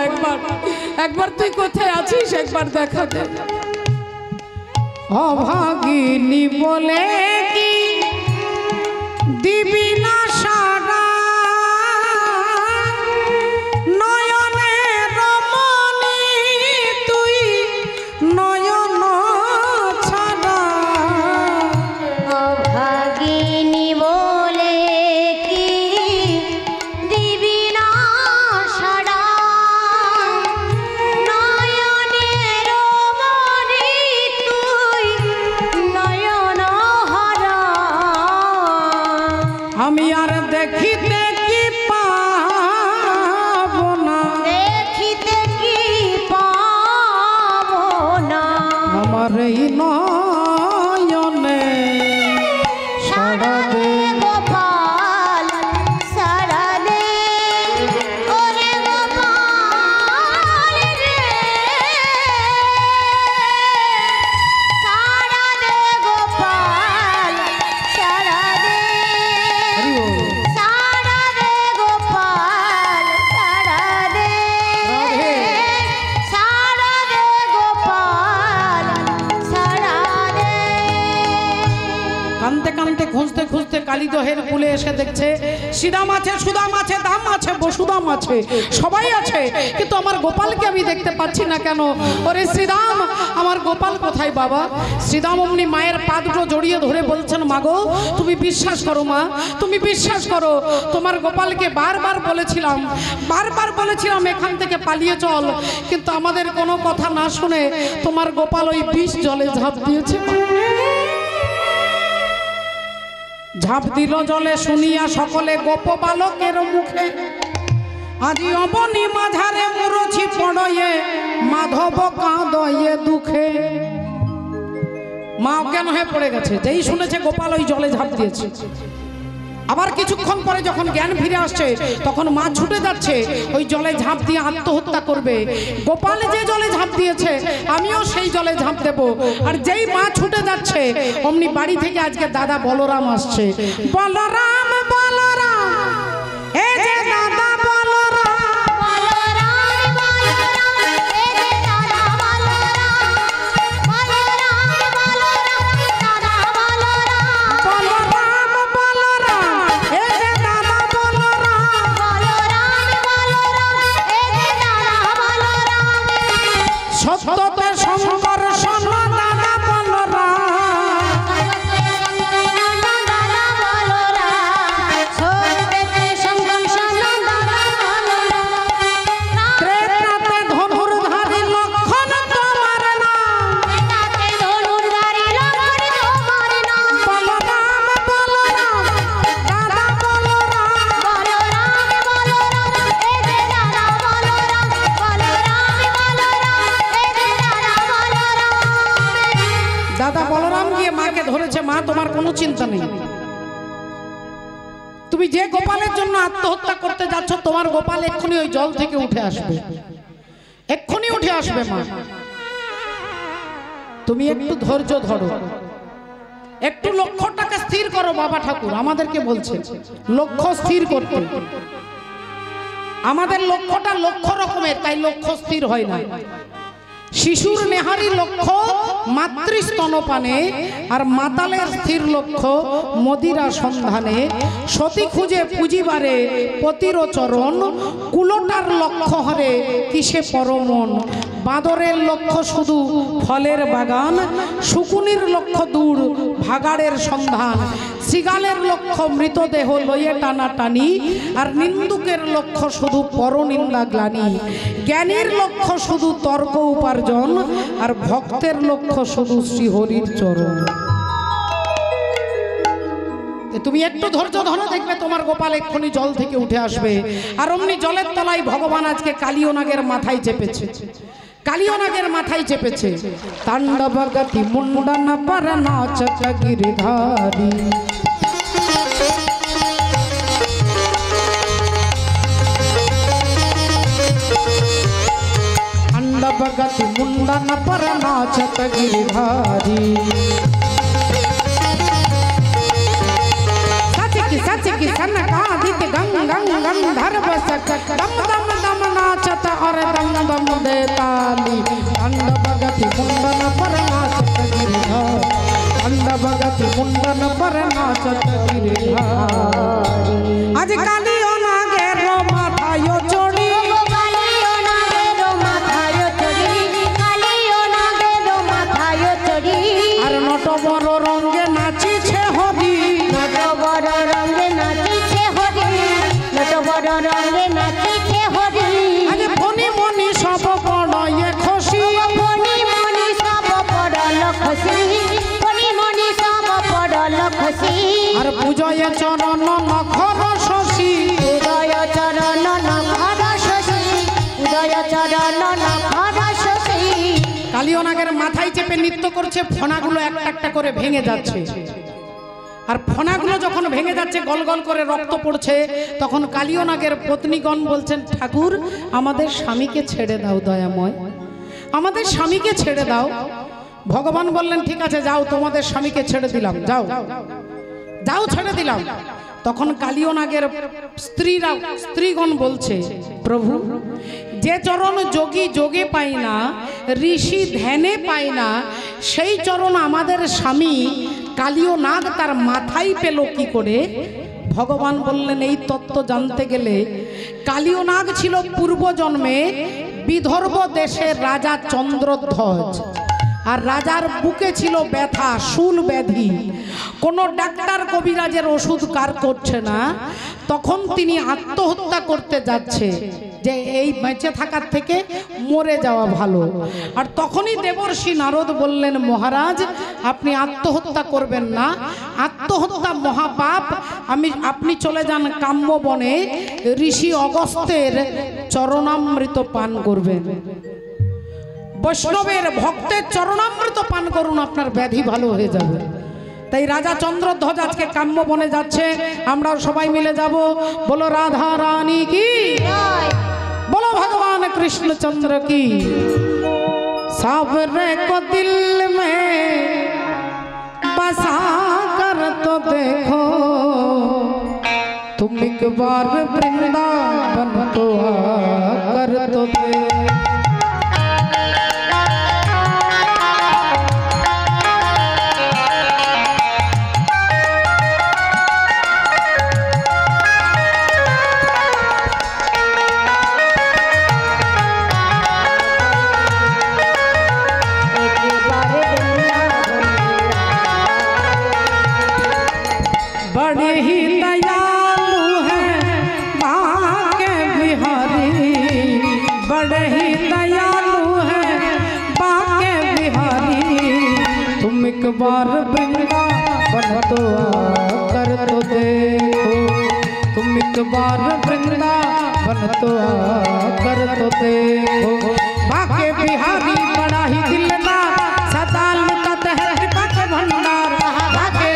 Speaker 1: একবার তুই কোথায় আছিস একবার দেখা দে। অভাগিনী বলে কি দিবি না সারা, নয়নের মনি তুই নয়ন ছাড়া।
Speaker 2: অভাগিনী বলে কি দিবি না সাড়া, নয়নের মনি তুই নয়ন হারা।
Speaker 1: আমি আর দেখিতে কি পাবো না,
Speaker 2: দেখিতে কি পাবো না,
Speaker 1: আমার এই নয়নে সাড়া দে
Speaker 2: গোপাল সাড়া দে। ওরে গোপাল রে সাড়া দে গোপাল সাড়া দে, সাড়া দে গোপাল সাড়া দে, সাড়া দে গোপাল সাড়া দে।
Speaker 1: কানতে কানতে খুঁজতে খুঁজতে কালীদহের কূলে এসে দেখছে শ্রীরাম আছে, সুদাম আছে, দাম আছে, বসুদাম আছে, সবাই আছে, কিন্তু আমার গোপালকে আমি দেখতে পাচ্ছি না কেন। ওরে শ্রীরাম আমার গোপাল কোথায় বাবা? শ্রীরাম অমনি মায়ের পা দুটো জড়িয়ে ধরে বলছেন, মাগো তুমি বিশ্বাস করো মা, তুমি বিশ্বাস করো, তোমার গোপালকে বারবার বলেছিলাম এখান থেকে পালিয়ে চল, কিন্তু আমাদের কোনো কথা না শুনে তোমার গোপাল ওই বিষ জলে ঝাঁপ দিয়েছে। ঝাঁপ দিল জলে শুনিয়া সকলে গোপ বালকের মুখে, আজি অবনি মাঝারে মুরছি পড়য়ে মাধব কাঁদয়ে দুঃখে। মা অজ্ঞান হয়ে পড়ে গেছে, যেই শুনেছে গোপাল ওই জলে ঝাঁপ দিয়েছে। আবার কিছুক্ষণ পরে যখন জ্ঞান ফিরে আসছে তখন মা ছুটে যাচ্ছে ওই জলে ঝাঁপ দিয়ে আত্মহত্যা করবে। গোপাল যে জলে ঝাঁপ দিয়েছে আমিও সেই জলে ঝাঁপ দেব। আর যেই মা ছুটে যাচ্ছে অমনি বাড়ি থেকে আজকে দাদা বলরাম আসছে। বলরাম বলরাম এই যে দাদা বলরাম,
Speaker 2: বলরাম বলরাম এই যে দাদা বলরাম, বলরাম বলরাম দাদা বলরাম,
Speaker 1: বলরাম বলরাম এই যে দাদা বলরাম,
Speaker 2: বলরাম বলরাম এই যে দাদা বলরাম,
Speaker 1: সত্যতে শঙ্কর শোন দাদা বলরাম,
Speaker 2: দাদা বলরাম,
Speaker 1: তোমার কোনো চিন্তা নেই। তুমি যে গোপালের জন্য আত্মহত্যা করতে যাচ্ছ, তোমার গোপাল এক্ষুনি ওই জল থেকে উঠে আসবে, এক্ষুনি উঠে আসবে মা। তুমি একটু ধৈর্য ধরো, একটু লক্ষ্যটাকে স্থির করো। বাবা ঠাকুর আমাদেরকে বলছে লক্ষ্য স্থির করতে। আমাদের লক্ষ্যটা লক্ষ্য রকমের, তাই লক্ষ্য স্থির হয় না। শিশুর নেহারি লক্ষ্য মাতৃস্তনপানে, আর মাতালের স্থির লক্ষ্য মদিরা সন্ধানে। সতী খুঁজে পুঁজিবারে পতির চরণ, কুলোটার লক্ষ্য হরে কিসে পরমন। বাঁদরের লক্ষ্য শুধু ফলের বাগান, শুকুনির লক্ষ্য দূর ভাগাড়ের সন্ধান। শৃগালের লক্ষ্য মৃতদেহ লইয়ে টানাটানি, আর নিন্দুকের লক্ষ্য শুধু পরনিন্দা গ্লানি। জ্ঞানীর লক্ষ্য শুধু তর্ক উপার্জন, আর ভক্তের লক্ষ্য শুধু শ্রীহরির চরণ। তুমি একটু ধৈর্য ধরো, দেখবে তোমার গোপাল এক্ষুনি জল থেকে উঠে আসবে। আর অমনি জলের তলায় ভগবান আজকে কালিয় নাগের মাথায় চেপেছে, কালিয় নাগের মাথায় চেপেছে। তাণ্ডবগতি মুন্ডন পর নাচত গিরিধারী, तांडवगति मुंडन पर नाचत गिरिधारी। सच की सनकादित गंग गंग गंधर्व सक, दम दम दम नाचत और दम दम दे ताली। तांडवगति मुंडन पर नाचत गिरिधारी, तांडवगति मुंडन पर नाचत गिरिधारी। आज कालियो नागेरो माथायो चोड़ी, नटबर रंगे नाचिछे हरि,
Speaker 2: नटबर रंगे नाचिछे हरि, नटबर रंगे नाचिछे हरि।
Speaker 1: आज फनी मनी सब पड़े खुशी,
Speaker 2: फनी मनी सब पड़ल खुशी, फनी मनी सब पड़ल खुशी।
Speaker 1: और पूजय चरण नखर शशि,
Speaker 2: उदय चरण नखर शशि, उदय चरण नखर शशि।
Speaker 1: কালিয় নাগের মাথায় চেপে নৃত্য করছে, ফনাগুলো একটা একটা করে ভেঙে যাচ্ছে। আর ফনাগুলো যখন ভেঙে যাচ্ছে, গল গল করে রক্ত পড়ছে, তখন কালিয় নাগের পত্নীগণ বলছেন, ঠাকুর আমাদের স্বামীকে ছেড়ে দাও দয়াময়, আমাদের স্বামীকে ছেড়ে দাও। ভগবান বললেন ঠিক আছে যাও, তোমাদের স্বামীকে ছেড়ে দিলাম, যাও যাও ছেড়ে দিলাম। তখন কালিয় নাগের স্ত্রীগণ বলছে, প্রভু যে চরণ যোগী যোগে পাই না, ঋষি ধ্যানে পাই না, সেই চরণ আমাদের স্বামী কালিয় নাগ তার মাথায় পেল কি করে? ভগবান বললেন এই তত্ত্ব জানতে গেলে কালিয় নাগ ছিল পূর্বজন্মে বিদর্ভ দেশের রাজা চন্দ্রধ্বজ। আর রাজার বুকে ছিল ব্যথা, শুল ব্যাধি, কোনো ডাক্তার কবিরাজের ওষুধ কার করছে না। তখন তিনি আত্মহত্যা করতে যাচ্ছে, যে এই বেঁচে থাকার থেকে মরে যাওয়া ভালো। আর তখনই দেবর্ষি নারদ বললেন, মহারাজ আপনি আত্মহত্যা করবেন না, আত্মহত্যা মহাপাপ। আপনি চলে যান কাম্য বনে, ঋষি অগস্ত্যের চরণামৃত পান করবেন, বৈষ্ণবের ভক্তের চরণামৃত পান করুন, আপনার ব্যাধি ভালো হয়ে যাবে। তাই রাজা চন্দ্রধ্বজ আজকে কাম্য বনে যাচ্ছে, আমরাও সবাই মিলে যাব। বলো রাধা রানী কি, बोलो भगवान कृष्णचंद्र की। सावरे को दिल में बसा कर तो देखो, तुम एक बार वृंदावन तो आकर तो देखो। बड़े ही दयालु हैं बांके बिहारी, बड़े ही दयालु हैं बांके बिहारी। तुम एक बार वृंदावन तो आकर तो देखो, तुम एक बार वृंदावन तो आकर तो देखो। बांके बिहारी बड़ा ही दिलदार, सदा लुटत है कृपा के भंडार। बांके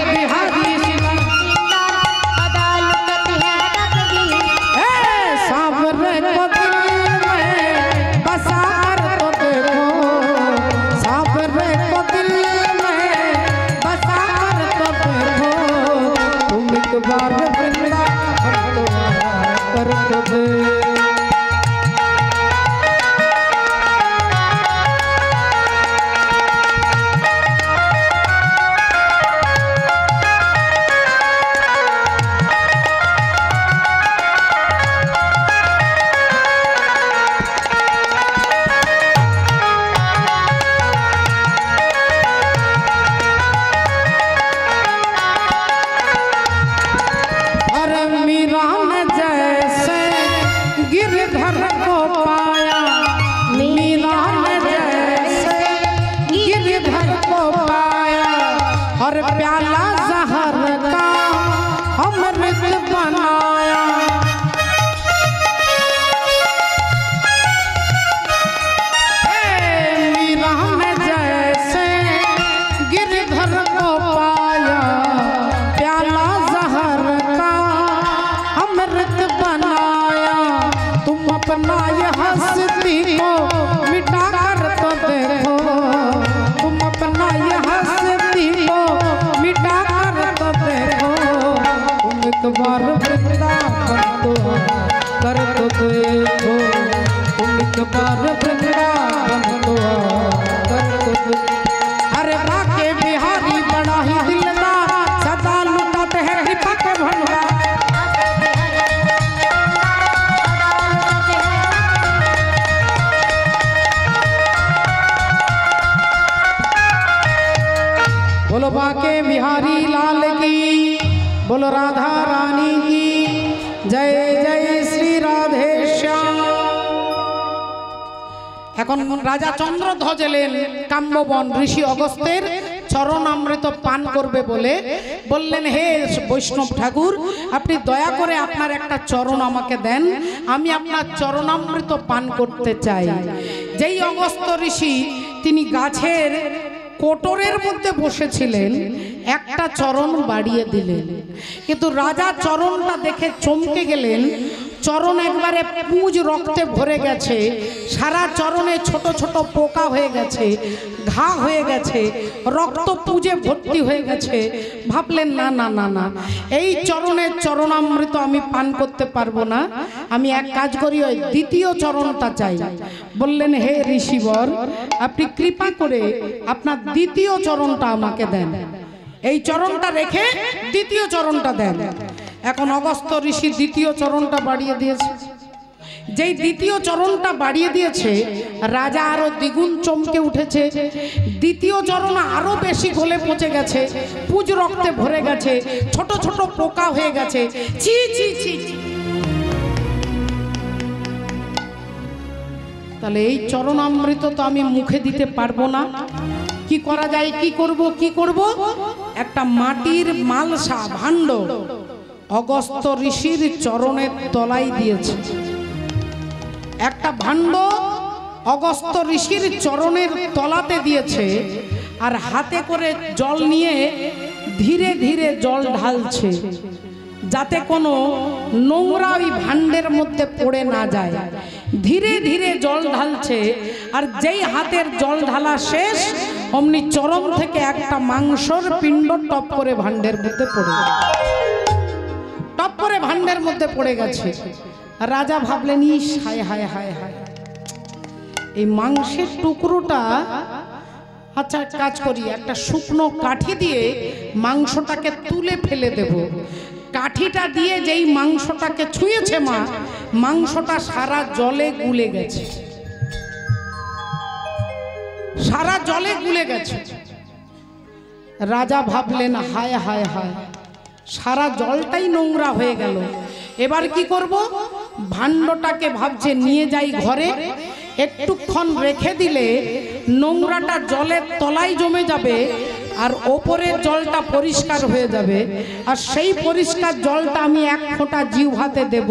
Speaker 1: हस्ती को मिटा कर तो देखो, तुम अपना ये हस्ती को मिटा कर तो देखो, तुम एक बार वृंदावन तो कर तो देखो, तुम एक बार वृंदावन तो कर तो देखो। अरे बाके बिहारी बड़ा ही दिलदार, सदा लुटाते हैं कृपा के भंडार। बोलो बाके बिहारी लाल की, बोलो राधा रानी की जय। जय श्री राधे श्याम। এখন রাজা চন্দ্রধ্বজ এলেন কাম্যবন ঋষি অগস্ত্যের চরণামৃত পান করবে বলে বললেন, হে বৈষ্ণব ঠাকুর, আপনি দয়া করে আপনার একটা চরণ আমাকে দেন, আমি আপনার চরণামৃত পান করতে চাই। যেই অগস্ত্য ঋষি তিনি গাছের কোটরের মধ্যে বসেছিলেন, একটা চরণ বাড়িয়ে দিলেন, কিন্তু রাজা চরণটা দেখে চমকে গেলেন। চরণ একবারে পুঁজ রক্তে ভরে গেছে, সারা চরণে ছোট ছোট পোকা হয়ে গেছে, ঘা হয়ে গেছে, রক্ত পুঁজে ভর্তি হয়ে গেছে। ভাবলেন না না না না, এই চরণের চরণামৃত আমি পান করতে পারবো না, আমি এক কাজ করি, ওই দ্বিতীয় চরণটা চাই। বললেন, হে ঋষিবর, আপনি কৃপা করে আপনার দ্বিতীয় চরণটা আমাকে দেন, এই চরণটা রেখে দ্বিতীয় চরণটা দেন। এখন অগস্ত্য ঋষি দ্বিতীয় চরণটা বাড়িয়ে দিয়েছে। যেই দ্বিতীয় চরণটা বাড়িয়ে দিয়েছে, রাজা আরো দ্বিগুণ চমকে উঠেছে। দ্বিতীয় চরণ আরো বেশি গলে পচে গেছে, পুঁজ রক্তে ভরে গেছে, ছোট ছোট পোকা হয়ে গেছে। ছি ছি ছি। তাহলে এই চরণামৃত তো আমি মুখে দিতে পারবো না, কি করা যায়, কি করব কি করব? একটা মাটির মালসা ভাণ্ড অগস্ত্য ঋষির চরণের তলায় দিয়েছে। একটা ভাণ্ড অগস্ত্য ঋষির চরণের তলাতে দিয়েছে, আর হাতে করে জল নিয়ে ধীরে ধীরে জল ঢালছে, যাতে কোনো নোংরা ওই ভাণ্ডের মধ্যে পড়ে না যায়। ধীরে ধীরে জল ঢালছে, আর যেই হাতের জল ঢালা শেষ, অমনি চরণ থেকে একটা মাংসর পিণ্ড টপ করে ভাণ্ডের মধ্যে পড়ে টপ করে ভাণ্ডের মধ্যে পড়ে গেছে। রাজা ভাবলেন, ইস হায় হায় হায় হায়, এই মাংসের টুকরোটা, আচ্ছা কাজ করি, একটা শুকনো কাঠি দিয়ে মাংসটাকে তুলে ফেলে দেব। কাঠিটা দিয়ে যেই মাংসটাকে ছুঁয়েছে মা, মাংসটা সারা জলে গুলে গেছে, সারা জলে গুলে গেছে। রাজা ভাবলেন, হায় হায় হায়, সারা জলটাই নোংরা হয়ে গেল, এবার কি করব? ভাণ্ডটাকে ভাবছে নিয়ে যাই ঘরে, একটুক্ষণ রেখে দিলে নোংরাটা জলের তলায় জমে যাবে, আর ওপরের জলটা পরিষ্কার হয়ে যাবে, আর সেই পরিষ্কার জলটা আমি এক ফোঁটা জিহ্বাতে দেব।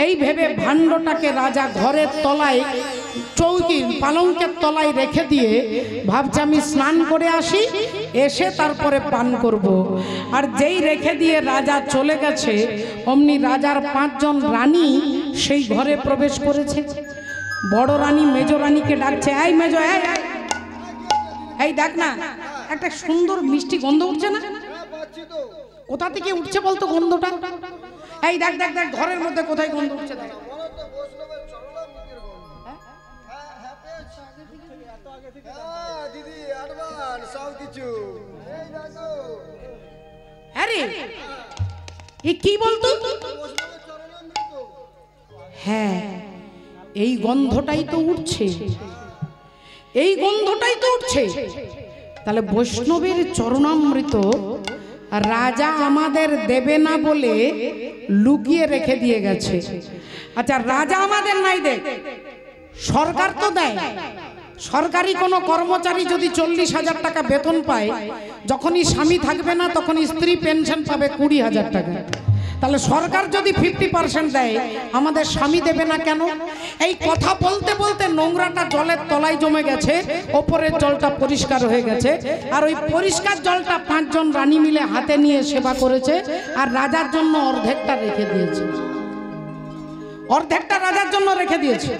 Speaker 1: এই ভেবে ভাণ্ডটাকে রাজা ঘরের তলায়, চৌকি পালঙ্কের তলায় রেখে দিয়ে ভাবছে আমি স্নান করে আসি, এসে তারপরে পান করব। আর যেই রেখে দিয়ে রাজা চলে গেছে, অমনি রাজার 5 জন রানী সেই ঘরে প্রবেশ করেছে। বড় রানী মেজ রানীকে ডাকছে, এই মেজ, এই ডাক না, একটা সুন্দর মিষ্টি গন্ধ উঠছে না? কোথা থেকে উঠছে বলতো গন্ধটা? এই দেখ দেখ দেখ, ঘরের মধ্যে কোথায় গন্ধ উঠছে দেখ। আরে এ কি বলতো? হ্যাঁ, এই গন্ধটাই তো উঠছে, এই গন্ধটাই তো উঠছে। তাহলে বৈষ্ণবের চরণামৃত রাজা আমাদের দেবে না বলে লুকিয়ে রেখে দিয়ে গেছে। আচ্ছা, রাজা আমাদের নাই দেখ, সরকার তো দেয়। সরকারি কোনো কর্মচারী যদি 40,000 টাকা বেতন পায়, যখনই স্বামী থাকবে না তখনই স্ত্রী পেনশন পাবে 20,000 টাকা। তাহলে সরকার যদি 50% দেয়, আমাদের স্বামী দেবে না কেন? এই কথা বলতে বলতে নোংরাটা জলের তলায় জমে গেছে, ওপরের জলটা পরিষ্কার হয়ে গেছে, আর ওই পরিষ্কার জলটা 5 জন রানী মিলে হাতে নিয়ে সেবা করেছে, আর রাজার জন্য অর্ধেকটা রেখে দিয়েছে, অর্ধেকটা রাজার জন্য রেখে দিয়েছে।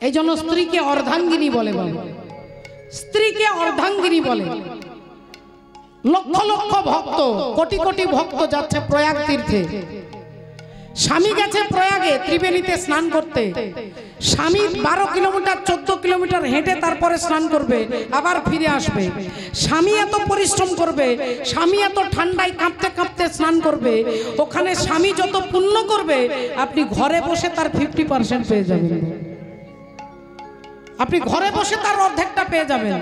Speaker 1: এই জন্য স্ত্রীকে অর্ধাঙ্গিনী বলে বাবা, স্ত্রীকে অর্ধাঙ্গিনী বলে। লক্ষ লক্ষ ভক্ত, কোটি কোটি ভক্ত যাচ্ছে প্রয়াগ তীর্থে। স্বামী গেছে প্রয়াগে ত্রিবেণীতে স্নান করতে, স্বামী 12 কিলোমিটার 14 কিলোমিটার হেঁটে তারপরে স্নান করবে, আবার ফিরে আসবে। স্বামী এত পরিশ্রম করবে, স্বামী এত ঠান্ডায় কাঁপতে কাঁপতে স্নান করবে, ওখানে স্বামী যত পুণ্য করবে আপনি ঘরে বসে তার 50% পেয়ে যাবেন। আপনি ঘরে বসে তার অর্ধেকটা পেয়ে যাবেন।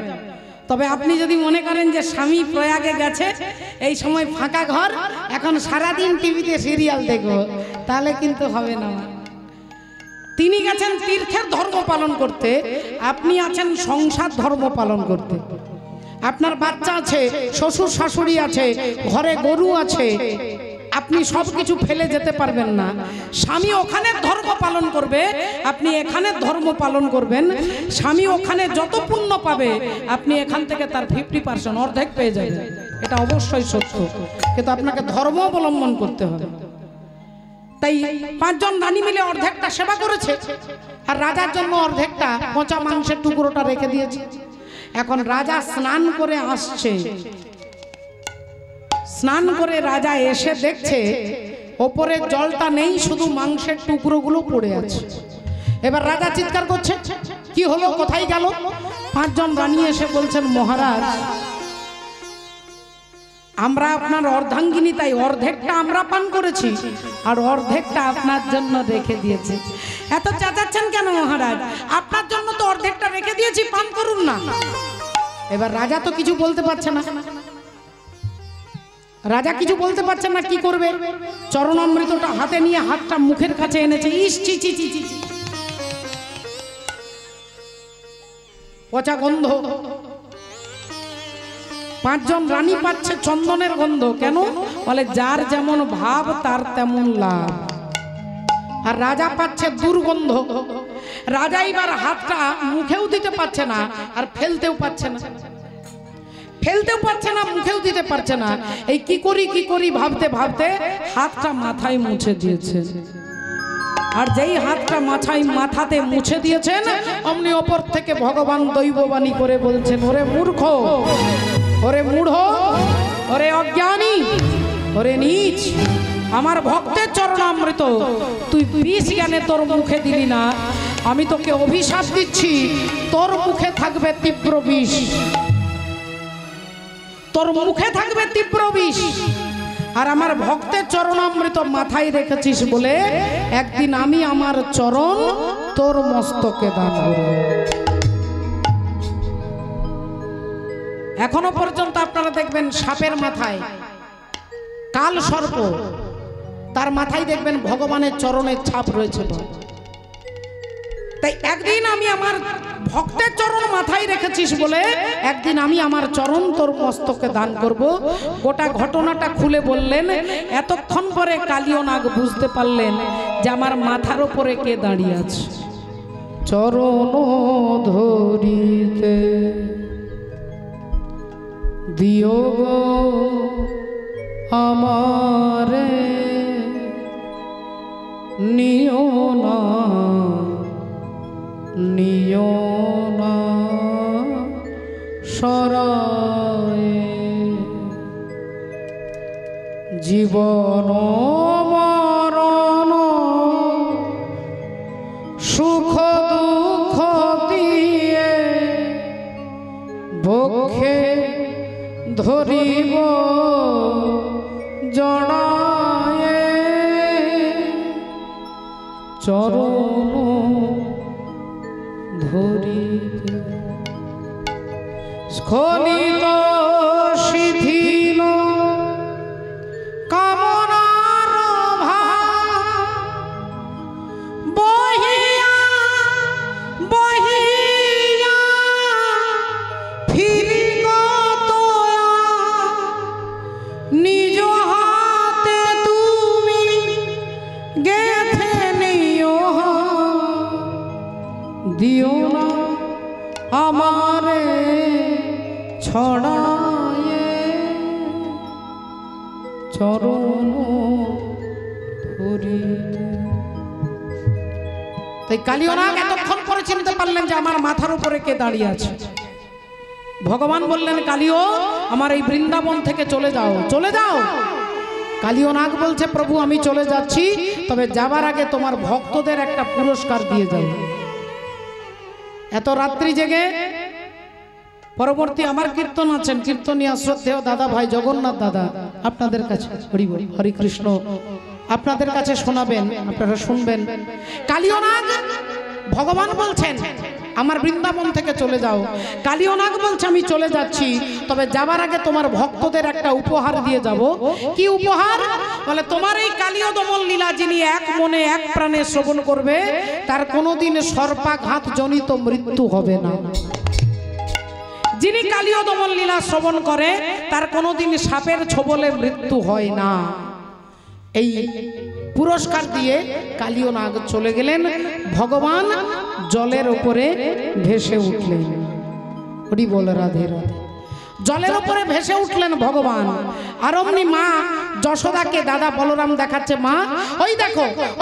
Speaker 1: তবে আপনি যদি মনে করেন যে স্বামী প্রয়াগে গেছে, এই সময় ফাঁকা ঘর, এখন সারাদিন টিভিতে সিরিয়াল দেখবো, তাহলে কিন্তু হবে না। তিনি গেছেন তীর্থের ধর্ম পালন করতে, আপনি আছেন সংসার ধর্ম পালন করতে। আপনার বাচ্চা আছে, শ্বশুর শাশুড়ি আছে, ঘরে গরু আছে, আপনি সবকিছু ফেলে যেতে পারবেন না। স্বামী ওখানে ধর্ম পালন করবে, আপনি এখানে ধর্ম পালন করবেন। স্বামী ওখানে যত পুণ্য পাবে আপনি এখান থেকে তার 50% অর্ধেক পেয়ে যাবেন। এটা অবশ্যই সত্য, কিন্তু আপনাকে ধর্ম অবলম্বন করতে হবে। তাই 5 জন রানী মিলে অর্ধেকটা সেবা করেছে, আর রাজার জন্য অর্ধেকটা পচা মাংসের টুকরোটা রেখে দিয়েছে। এখন রাজা স্নান করে আসছে, স্নান করে রাজা এসে দেখছে ওপরে জলটা নেই, শুধু মাংসের টুকরোগুলো পড়ে আছে। এবার রাজা চিৎকার করছে, কি হলো, কোথায় গেল? 5 জন রানী এসে বলছেন, মহারাজ আমরা আপনার অর্ধাঙ্গিনী, তাই অর্ধেকটা আমরা পান করেছি আর অর্ধেকটা আপনার জন্য রেখে দিয়েছি। এত চেঁচাচ্ছেন কেন মহারাজ? আপনার জন্য তো অর্ধেকটা রেখে দিয়েছি, পান করুন না। এবার রাজা তো কিছু বলতে পারছে না, রাজা কিছু বলতে পারছেন না, কি করবে? চরণামৃতটা হাতে নিয়ে হাতটা মুখের কাছে এনেছে, ইস চি চি চি চি, পচা গন্ধ। 5 জন রানী পাচ্ছে চন্দনের গন্ধ। কেন? বলে যার যেমন ভাব তার তেমন লাভ। আর রাজা পাচ্ছে দুর্গন্ধ। রাজা এবার হাতটা মুখেও দিতে পারছে না, আর ফেলতেও পারছে না, ফেলতেও পারছে না, মুখেও দিতে পারছে না। এই কি করি ভাবতে ভাবতে হাতটা মাথায় মুছে দিয়েছে। আর যেই হাতটা মাথাতে মুছে দিয়েছেন, অমনি ওপর থেকে ভগবান দৈববাণী করে বলছেন, ওরে মূর্খ, ওরে মূঢ়, ওরে অজ্ঞানী, ওরে নীচ, আমার ভক্তের চরণামৃত তুই বিষ জ্ঞানে তোর মুখে দিলি না, আমি তোকে অভিশাপ দিচ্ছি, তোর মুখে থাকবে তীব্র বিষ, তোর মুখে থাকবে তীব্র বিষ। আর আমার ভক্তের চরণামৃত মাথায় রেখেছিস বলে একদিন আমি আমার চরণ তোর মস্তকে দান করব। এখনো পর্যন্ত আপনারা দেখবেন সাপের মাথায়, কাল সর্প, তার মাথায় দেখবেন ভগবানের চরণের ছাপ রয়েছে। তাই একদিন আমি আমার ভক্তের চরণ মাথায় রেখেছিস বলে একদিন আমি আমার চরণ তোর মস্তকে দান করব। গোটা ঘটনাটা খুলে বললেন। এতক্ষণ পরে কালীয় নাগ বুঝতে পারলেন যে আমার মাথার উপরে কে দাঁড়িয়ে আছে। চরণ ধরিতে দিও গো আমারে, নিও না নিও না সরায়ে, জীবন মরণ সুখ দুঃখ দিয়ে বক্ষে ধরিব জড়ায়ে, চরণ ধরিতে স্খলিত শিথিল কামনার ভাব বহিয়া বহিয়া ফিরি গতয়া, নিজ হাতে তুমি গেথে নিও, দিও না আমারে ছড়ায়ে, চরণ ধরিতে। তাই কালীয় নাগ এতক্ষণ পরে তারপরে চিনতে পারলেন যে আমার মাথার উপরে কে দাঁড়িয়ে আছে। ভগবান বললেন কালিও আমার এই বৃন্দাবন থেকে চলে যাও, চলে যাও। কালিও নাগ বলছে প্রভু আমি চলে যাচ্ছি, তবে যাবার আগে তোমার ভক্তদের একটা পুরস্কার দিয়ে যাও। এত রাত্রি জেগে পরবর্তী আমার কীর্তন আছেন, কীর্তনিয়া শ্রদ্ধেয় দাদা ভাই জগন্নাথ দাদা আপনাদের কাছে হরি বল হরি কৃষ্ণ আপনাদের কাছে শোনাবেন, আপনারা শুনবেন। কালিও নাগ ভগবান বলছেন আমার বৃন্দাবন থেকে চলে যাও। কালিও নাগ বলছে আমি চলে যাচ্ছি, তবে যাবার আগে তোমার ভক্তদের একটা উপহার দিয়ে যাব। কি উপহার? বলে তোমার এই কালিও দমন লীলা যিনি এক মনে এক প্রাণে শ্রবণ করবে তার কোনোদিন সর্পাঘাত জনিত মৃত্যু হবে না। যিনি কালিও দমন লীলা শ্রবণ করে তার কোনোদিন সাপের ছোবলে মৃত্যু হয় না। এই পুরস্কার দিয়ে কালিও নাগ চলে গেলেন। ভগবান জলের উপরে ভেসে উঠলেন। হরি বল রাধে রাধে। জলের উপরে ভেসে উঠলেন ভগবান। আর অমনি মা যশোদাকে দাদা বলরাম দেখাচ্ছে, মা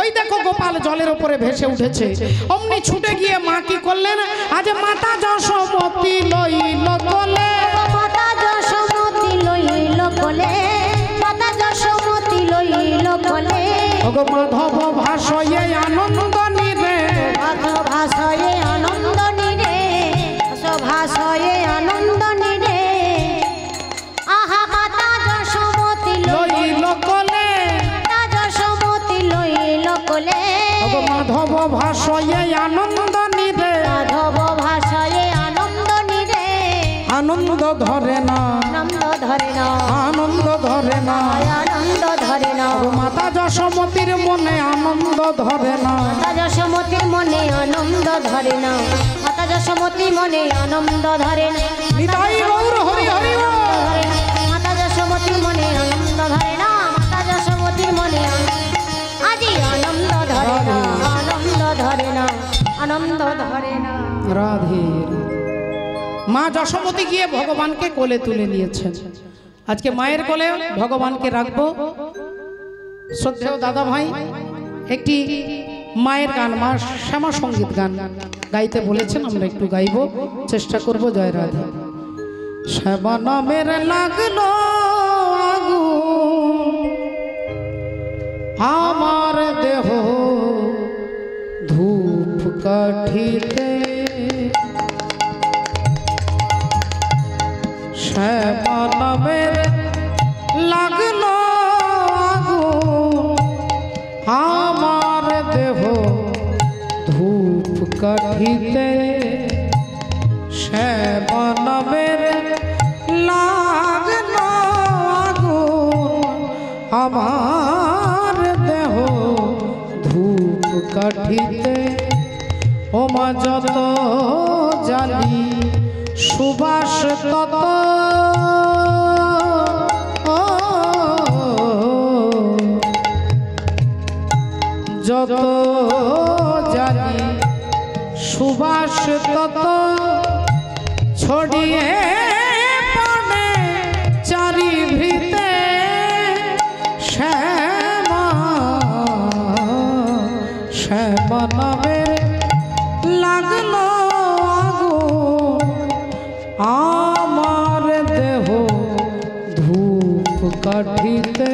Speaker 1: ওই দেখো গোপাল জলের উপরে ভেসে উঠেছে। অমনি ছুটে গিয়ে মা কি করলেন, আজ মাতা যশোমতী লইল কোলে,
Speaker 2: মাতা যশোমতী লইল কোলে, মাতা যশোমতী লইল কোলে।
Speaker 1: ওগো মাধব ভাসয়ে আনন্দ নিরে,
Speaker 2: মাধব ভাসয়ে আনন্দ নিরে, ভাসয়ে আনন্দ নিরে। আহা মাতা যশোমতী
Speaker 1: লইল কোলে,
Speaker 2: মাতা যশোমতী লইল কোলে।
Speaker 1: ওগো মাধব ভাসয়ে আনন্দ নিরে,
Speaker 2: মাধব ভাসয়ে আনন্দ নিরে।
Speaker 1: আনন্দ ধরে না,
Speaker 2: আনন্দ ধরে না,
Speaker 1: আনন্দ ধরে না।
Speaker 2: আনন্দ ধরে না।
Speaker 1: ওগো মাতা যশোমতীর মনে আনন্দ ধরে না,
Speaker 2: মাতা যশোমতীর মনে আনন্দ ধরে না, মাতা যশোমতীর মনে আনন্দ ধরে না।
Speaker 1: নিতাই গৌর হরি হরি বল।
Speaker 2: মাতা যশোমতীর মনে আনন্দ ধরে না, মাতা যশোমতীর মনে আজি আনন্দ ধরে না, আনন্দ ধরে না, আনন্দ ধরে না।
Speaker 1: রাধে রাধে। মা যশোমতী গিয়ে ভগবানকে কোলে তুলে নিয়েছেন। আজকে মায়ের কোলে ভগবানকে রাখবো। শ্রদ্ধেয় দাদা ভাই একটি মায়ের গান, মা শ্যামা সঙ্গীত গান গাইতে বলেছেন, আমরা একটু গাইব, চেষ্টা করব। জয় রাধে। শ্যামা নামের লাগলো আগুন আমার দেহ ধূপ কাঠিতে, শ্যামা নামের লাগলো আগুন আমার দেহ ধূপ কাঠিতে, শ্যামা নামের লাগলো আগুন আমার দেহ ধূপ কাঠিতে। ওমা যত জালি সুবাস তত, যত জালি সুবাস তত ছড়িয়ে পড়ে চারিভৃতে। শ্যামা শ্যামা নামের লাগলো আগুন আমার দেহ ধূপ কাঠিতে।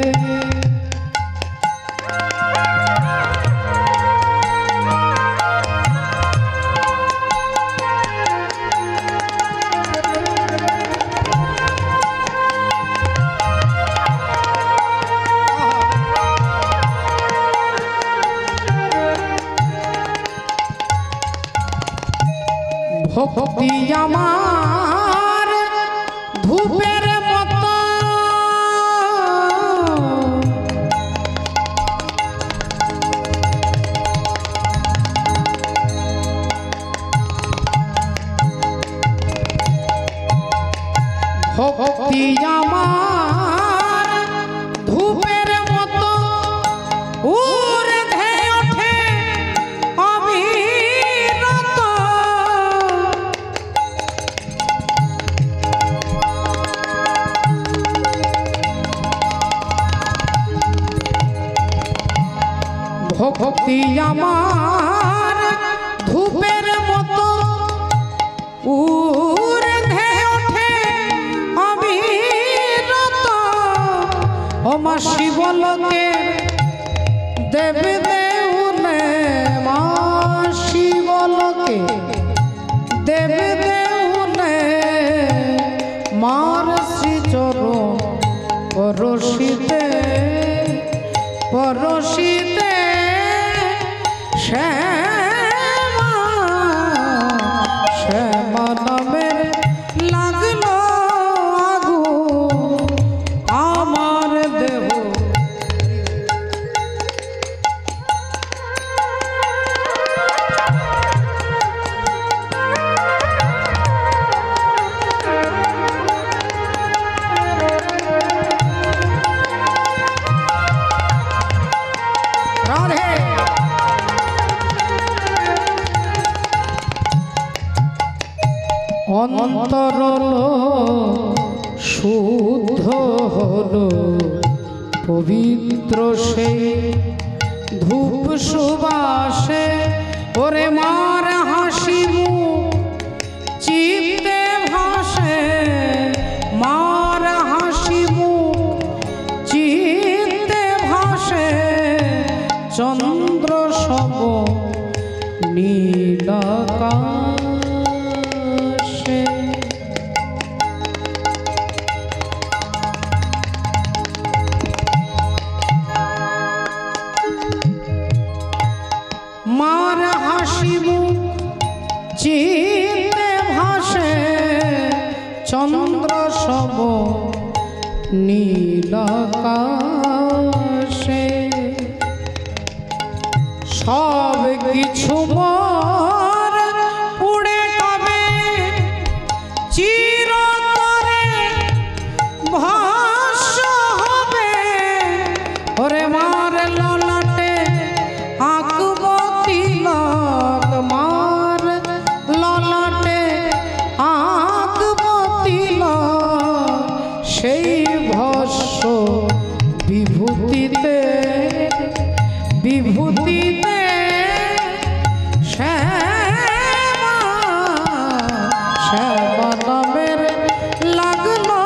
Speaker 1: ভক্তি আমার ধূপের মতো, ভক্তি আমার ধূপের মতো ঊর্ধ্বে ওঠে অবিরত। ভক্তি আমার ধূপের মতো ঊর্ধ্বে ওঠে অবিরত ও মা শিবলোকে দেবী দেউলে মা শিবলোকে দেবী দেউলে মার শ্রীচরণ পরশিতে পরশিতে শ্যামা শ্যামা নামের লাগলো আগুন আমার দেহ রাধে অন্তর শুদ্ধ হলো পবিত্র সেই ধূপ সুবাসে ওরে মার হাসি মুখ চিত্তে ভাসে মার হাসি মুখ চিত্তে ভাসে চন্দ্র সম নীলাকাশে মার হাসি মুখ চিত্তে ভাসে চন্দ্র সম নীলাকাশে সব কিছু মোর উড়ে কবে চিরতরে ভাস্য হবে ওরে মার ললাটে আঁকব তিলক মার ললাটে আঁকব তিলক সেই ভস্য বিভূতিতে বিভূতিতে শ্যামা শ্যামা নামের লাগলো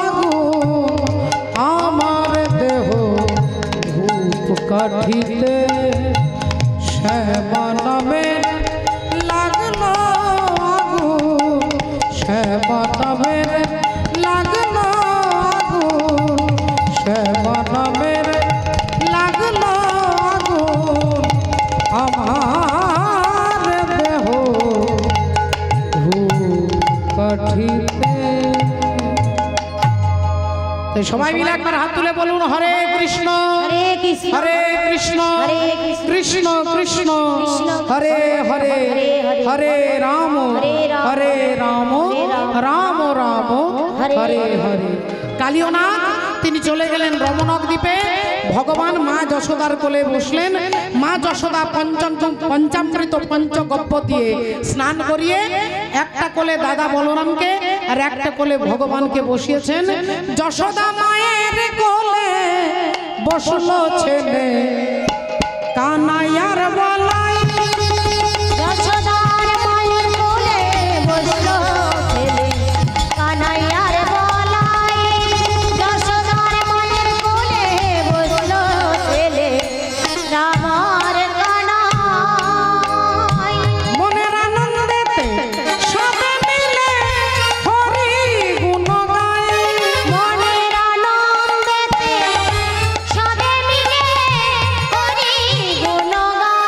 Speaker 1: আগুন আমার দেহ ধূপ কাঠিতে শ্যামা নামের লাগলো আগুন শ্যামা নামের লাগলো আগুন শ্যামা নামের লাগলো আগুন আমার দেহ ধূপ কাঠিতে। সবাই মিলে একবার হাত তুলে বলুন হরে কৃষ্ণ
Speaker 2: হরে কৃষ্ণ
Speaker 1: হরে কৃষ্ণ
Speaker 2: হরে কৃষ্ণ
Speaker 1: কৃষ্ণ কৃষ্ণ
Speaker 2: কৃষ্ণ
Speaker 1: হরে হরে হরে রাম হরে রাম রাম রাম হরে হরে। কালিয়নাথ তিনি চলে গেলেন রমণক দ্বীপে। ভগবান মা যশোদার কোলে বসলেন। মা যশোদা পঞ্চামৃত পঞ্চগব্য দিয়ে স্নান করিয়ে একটা কোলে দাদা বলরামকে আর একটা কোলে ভগবানকে বসিয়েছেন। যশোদা মায়ের কোলে বসলো ছেলে কানাইয়ার বলাই।
Speaker 2: যশোদার মায়ের কোলে বসলো ছেলে কানাইয়ার বলাই। যশোদার মায়ের কোলে বসলো ছেলে রামার কানাই।
Speaker 1: মনের আনন্দেতে সবে মিলে হরি গুণ গায়।
Speaker 2: মনের আনন্দেতে সবে মিলে হরি গুণ গায়।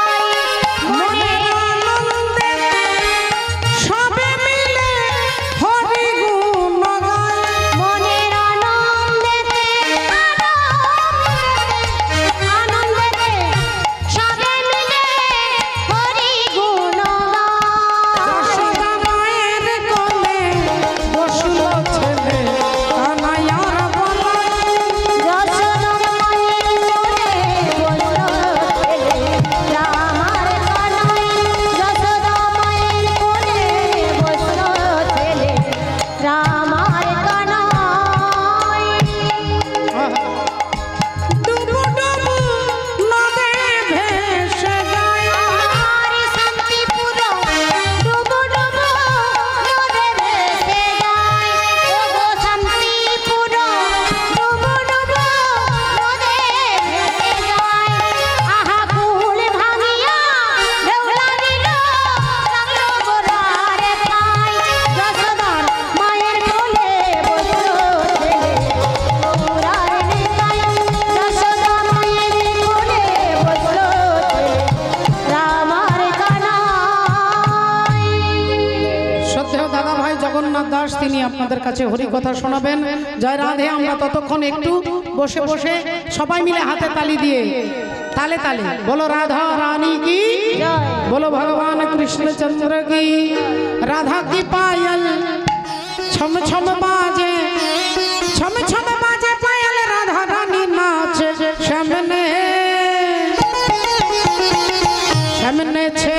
Speaker 1: দাস তিনি আপনাদের কাছে হরি কথা শোনাবেন। জয় রাধে। আমরা ততক্ষণ একটু বসে বসে সবাই মিলে হাতে তালি দিয়ে তালে তালে বলো রাধা রানী কি
Speaker 2: জয়।
Speaker 1: बोलो भगवान कृष्णचंद्र की। राधा की पायल छम छम बाजे, छम छम बाजे पायल, राधा रानी नाचे। सामने सामने छे